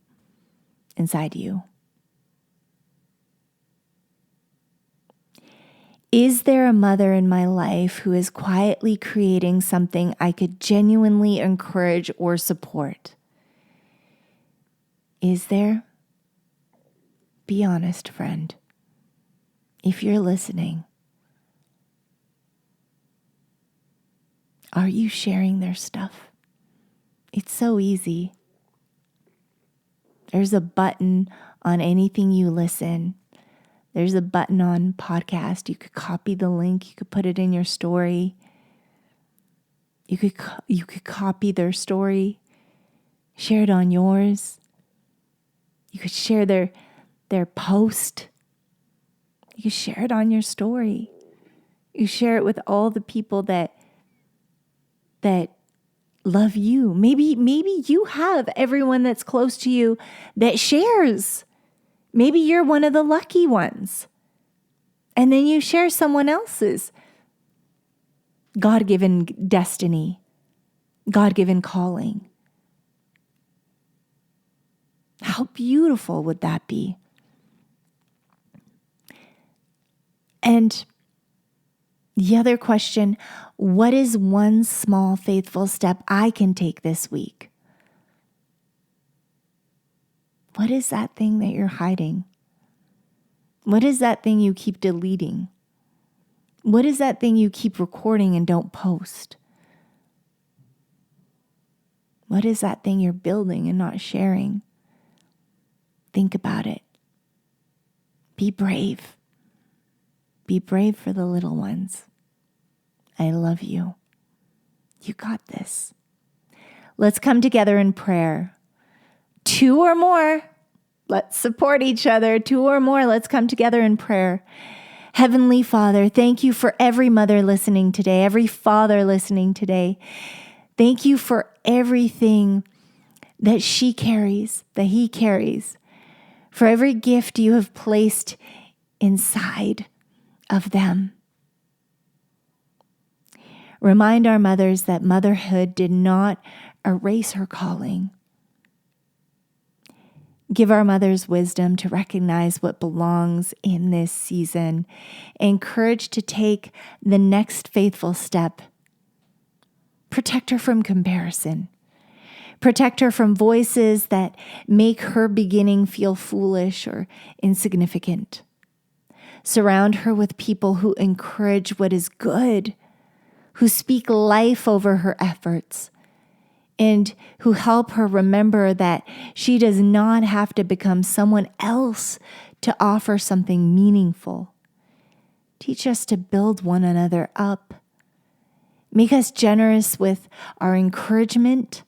Is there a mother in my life who is quietly creating something I could genuinely encourage or support? Is there? Be honest, friend. If you're listening, are you sharing their stuff? It's so easy. There's a button on anything you listen. There's a button on podcast. You could copy the link. You could put it in your story. You could copy their story, share it on yours. You could share their post. You could share it on your story. You share it with all the people that love you. Maybe you have everyone that's close to you that shares. Maybe you're one of the lucky ones. And then you share someone else's God-given destiny, God-given calling. How beautiful would that be? And the other question, what is one small faithful step I can take this week? What is that thing that you're hiding? What is that thing you keep deleting? What is that thing you keep recording and don't post? What is that thing you're building and not sharing? Think about it. Be brave. Be brave for the little ones. I love you. You got this. Let's come together in prayer. 2 or more. Let's support each other. 2 or more. Let's come together in prayer. Heavenly Father, thank you for every mother listening today, every father listening today. Thank you for everything that she carries, that he carries, for every gift you have placed inside of them. Remind our mothers that motherhood did not erase her calling. Give our mothers wisdom to recognize what belongs in this season, and courage to take the next faithful step. Protect her from comparison. Protect her from voices that make her beginning feel foolish or insignificant. Surround her with people who encourage what is good, who speak life over her efforts, and who help her remember that she does not have to become someone else to offer something meaningful. Teach us to build one another up. Make us generous with our encouragement.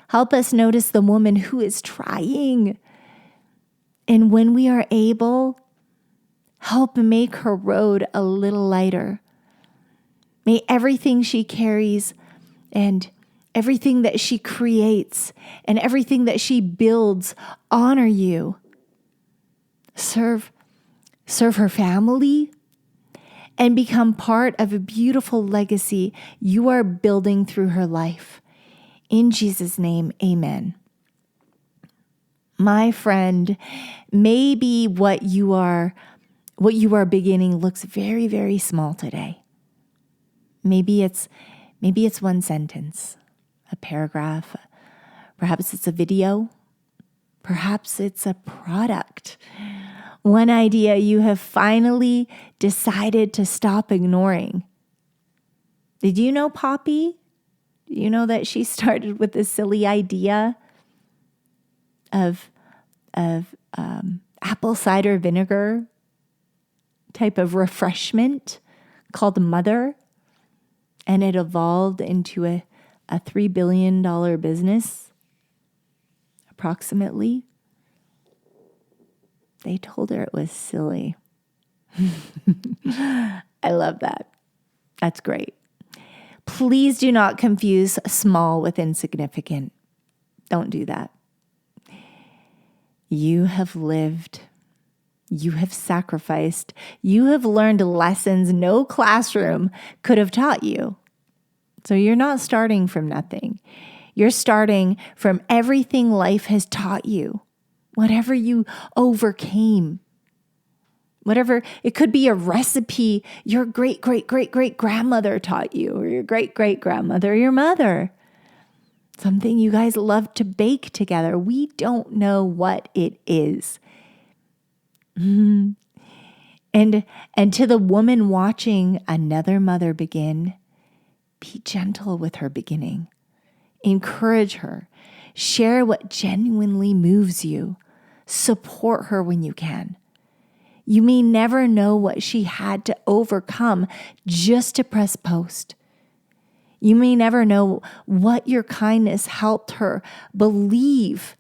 Help us notice the woman who is trying. And when we are able, help make her road a little lighter. May everything she carries and everything that she creates and everything that she builds honor you. Serve her family and become part of a beautiful legacy you are building through her life. In Jesus' name, amen. My friend, maybe what you are beginning looks very, very small today. Maybe it's one sentence, a paragraph, perhaps it's a video, perhaps it's a product. One idea you have finally decided to stop ignoring. Did you know Poppy? Do you know that she started with this silly idea of apple cider vinegar type of refreshment called Mother, and it evolved into a $3 billion business, approximately. They told her it was silly. I love that. That's great. Please do not confuse small with insignificant. Don't do that. You have lived. You have sacrificed. You have learned lessons no classroom could have taught you. So you're not starting from nothing. You're starting from everything life has taught you. Whatever you overcame. Whatever, it could be a recipe your great-great-great-great-grandmother taught you, or your great-great-grandmother, your mother. Something you guys love to bake together. We don't know what it is. And to the woman watching another mother begin, be gentle with her beginning. Encourage her. Share what genuinely moves you. Support her when you can. You may never know what she had to overcome just to press post. You may never know what your kindness helped her believe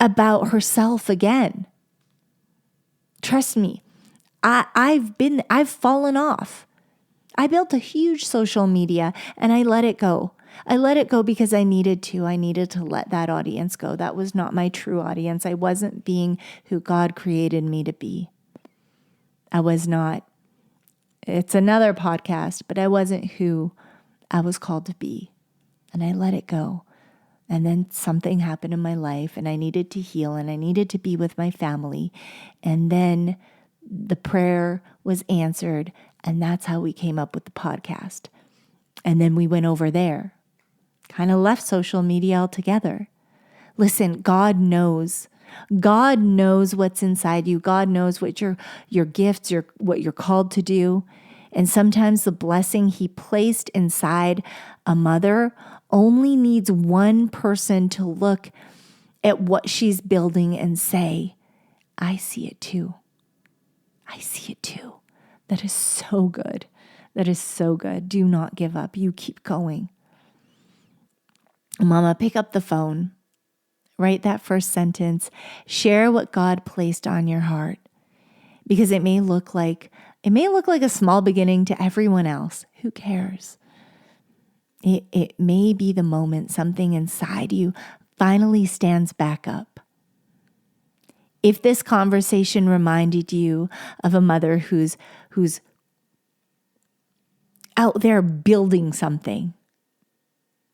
about herself again. Trust me, I've fallen off. I built a huge social media and I let it go. I let it go because I needed to. I needed to let that audience go. That was not my true audience. I wasn't being who God created me to be. I was not. It's another podcast, but I wasn't who I was called to be. And I let it go. And then something happened in my life and I needed to heal and I needed to be with my family. And then the prayer was answered. And that's how we came up with the podcast. And then we went over there, kind of left social media altogether. Listen, God knows. God knows what's inside you. God knows what your gifts, what you're called to do. And sometimes the blessing he placed inside a mother only needs one person to look at what she's building and say, I see it too. I see it too. That is so good. That is so good. Do not give up. You keep going. Mama, pick up the phone. Write that first sentence. Share what God placed on your heart. Because it may look like a small beginning to everyone else. Who cares? It may be the moment something inside you finally stands back up. If this conversation reminded you of a mother who's out there building something,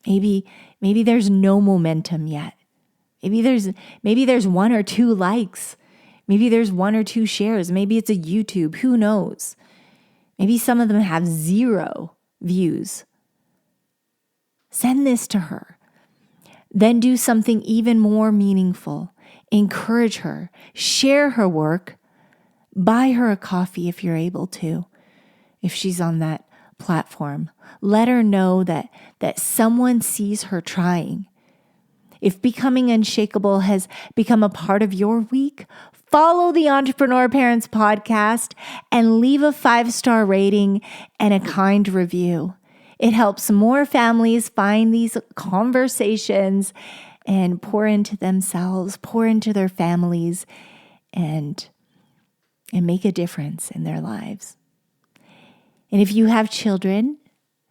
maybe there's no momentum yet. Maybe there's 1 or 2 likes. Maybe there's 1 or 2 shares. Maybe it's a YouTube. Who knows? Maybe some of them have 0 views. Send this to her. Then do something even more meaningful. Encourage her. Share her work. Buy her a coffee if you're able to, if she's on that platform. Let her know that someone sees her trying. If becoming unshakable has become a part of your week, follow the Entrepreneur Parents podcast and leave a 5-star rating and a kind review. It helps more families find these conversations and pour into themselves, pour into their families, and make a difference in their lives. And if you have children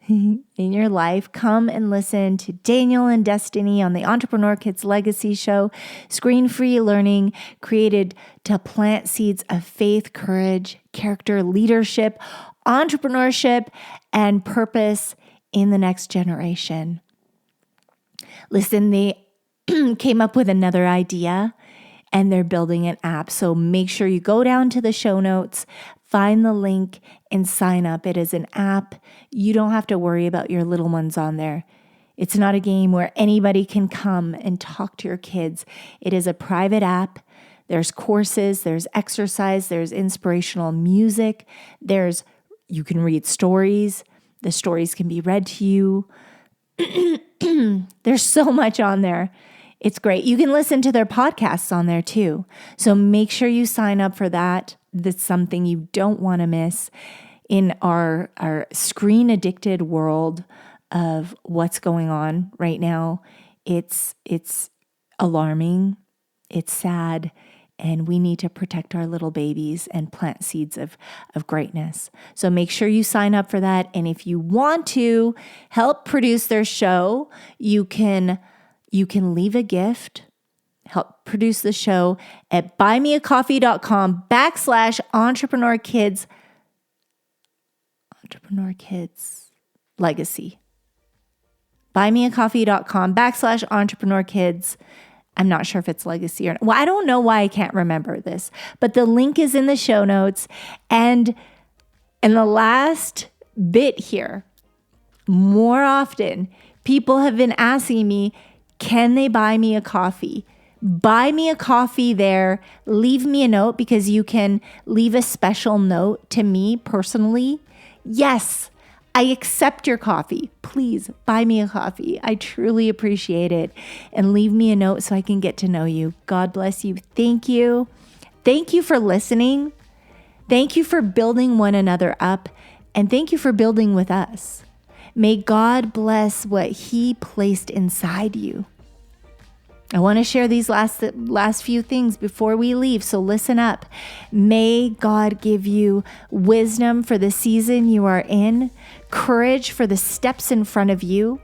in your life, come and listen to Daniel and Destiny on the Entrepreneur Kids Legacy Show, screen-free learning created to plant seeds of faith, courage, character, leadership, entrepreneurship, and purpose in the next generation. Listen, they came up with another idea and they're building an app. So make sure you go down to the show notes, find the link, and sign up. It is an app. You don't have to worry about your little ones on there. It's not a game where anybody can come and talk to your kids. It is a private app. There's courses, there's exercise, there's inspirational music. You can read stories. The stories can be read to you. There's so much on there. It's great. You can listen to their podcasts on there too. So make sure you sign up for that. That's something you don't want to miss in our screen addicted world of what's going on right now. It's alarming. It's sad. And we need to protect our little babies and plant seeds of greatness. So make sure you sign up for that. And if you want to help produce their show, you can leave a gift, help produce the show at buymeacoffee.com/entrepreneurkids legacy. buymeacoffee.com/entrepreneurkids. I'm not sure if it's legacy or not. Well, I don't know why I can't remember this, but the link is in the show notes. And in the last bit here, more often, people have been asking me, can they buy me a coffee? Buy me a coffee there. Leave me a note because you can leave a special note to me personally. Yes, I accept your coffee. Please buy me a coffee. I truly appreciate it. And leave me a note so I can get to know you. God bless you. Thank you. Thank you for listening. Thank you for building one another up. And thank you for building with us. May God bless what He placed inside you. I want to share these last few things before we leave, so listen up. May God give you wisdom for the season you are in, courage for the steps in front of you,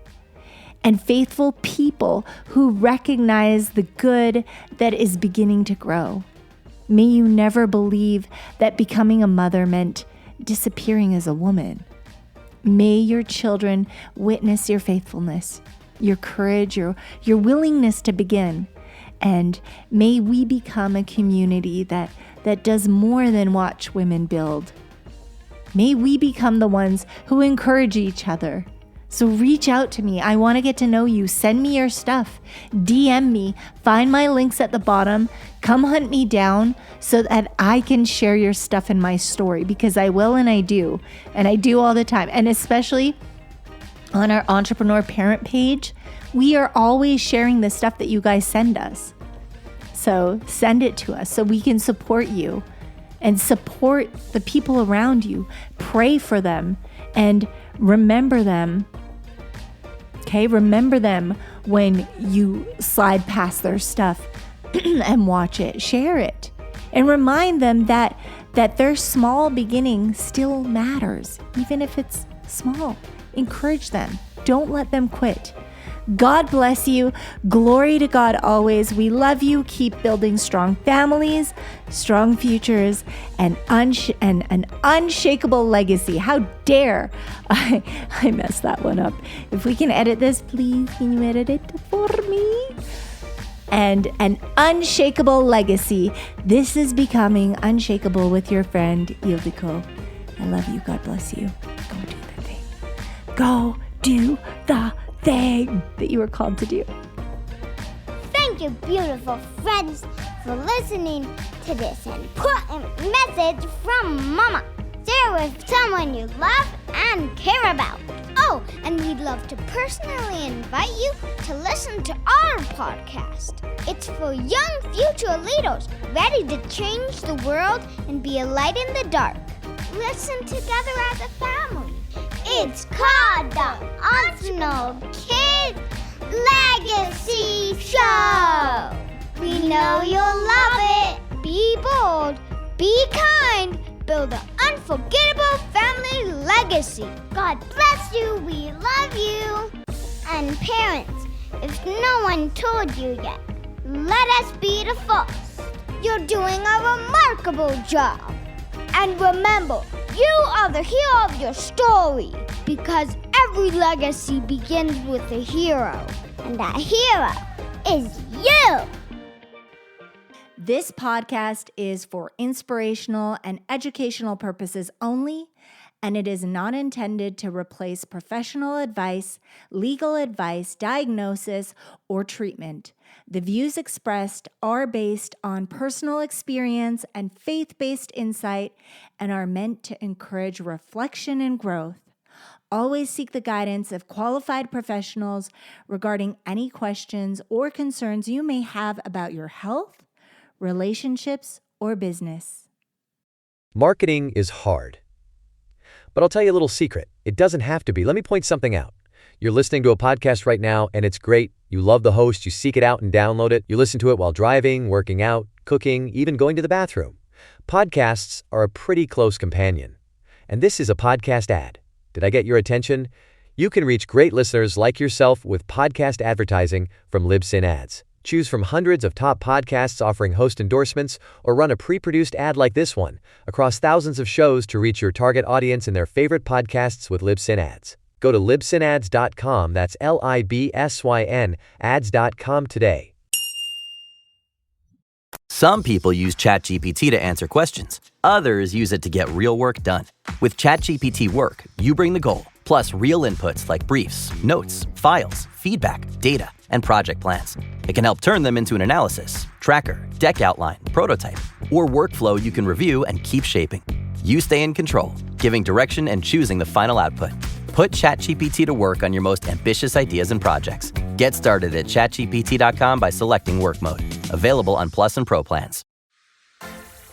and faithful people who recognize the good that is beginning to grow. May you never believe that becoming a mother meant disappearing as a woman. May your children witness your faithfulness, your courage, your willingness to begin. And may we become a community that does more than watch women build. May we become the ones who encourage each other. So reach out to me. I want to get to know you. Send me your stuff. DM me. Find my links at the bottom. Come hunt me down so that I can share your stuff in my story, because I will and I do. And I do all the time. And especially on our Entrepreneur Parent page, we are always sharing the stuff that you guys send us. So send it to us so we can support you and support the people around you. Pray for them and remember them. Okay, remember them when you slide past their stuff and watch it. Share it. And remind them that their small beginning still matters, even if it's small. Encourage them. Don't let them quit. God bless you. Glory to God always. We love you. Keep building strong families, strong futures, and an unshakable legacy. How dare I messed that one up. If we can edit this, please, can you edit it for me? and an unshakable legacy. This is becoming unshakable with your friend, Ildiko. I love you. God bless you. Go do the thing. Go do the thing that you were called to do. Thank you, beautiful friends, for listening to this important message from Mama. Share with someone you love and care about. Oh, and we'd love to personally invite you to listen to our podcast. It's for young future leaders ready to change the world and be a light in the dark. Listen together as a family. It's called the Arsenal Kids Legacy Show. We know you'll love it. Be bold, be kind, build an unforgettable family legacy. God bless you, we love you. And parents, if no one told you yet, let us be the first. You're doing a remarkable job. And remember, you are the hero of your story, because every legacy begins with a hero, and that hero is you. This podcast is for inspirational and educational purposes only, and it is not intended to replace professional advice, legal advice, diagnosis, or treatment. The views expressed are based on personal experience and faith-based insight and are meant to encourage reflection and growth. Always seek the guidance of qualified professionals regarding any questions or concerns you may have about your health, relationships, or business. Marketing is hard. But I'll tell you a little secret. It doesn't have to be. Let me point something out. You're listening to a podcast right now, and it's great. You love the host. You seek it out and download it. You listen to it while driving, working out, cooking, even going to the bathroom. Podcasts are a pretty close companion. And this is a podcast ad. Did I get your attention? You can reach great listeners like yourself with podcast advertising from Libsyn Ads. Choose from hundreds of top podcasts offering host endorsements, or run a pre-produced ad like this one across thousands of shows to reach your target audience in their favorite podcasts with Libsyn Ads. Go to libsynads.com, that's Libsyn, ads.com today. Some people use ChatGPT to answer questions. Others use it to get real work done. With ChatGPT Work, you bring the goal, plus real inputs like briefs, notes, files, feedback, data, and project plans. It can help turn them into an analysis, tracker, deck outline, prototype, or workflow you can review and keep shaping. You stay in control, giving direction and choosing the final output. Put ChatGPT to work on your most ambitious ideas and projects. Get started at chatgpt.com by selecting Work Mode. Available on Plus and Pro plans.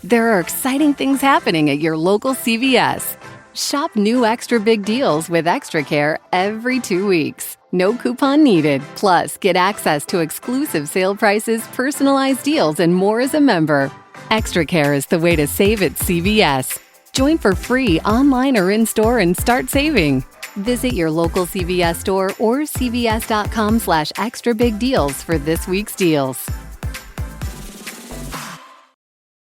There are exciting things happening at your local CVS. Shop new extra big deals with Extra Care every 2 weeks. No coupon needed. Plus, get access to exclusive sale prices, personalized deals, and more as a member. Extra Care is the way to save at CVS. Join for free online or in-store and start saving. Visit your local CVS store or cvs.com/extra big deals for this week's deals.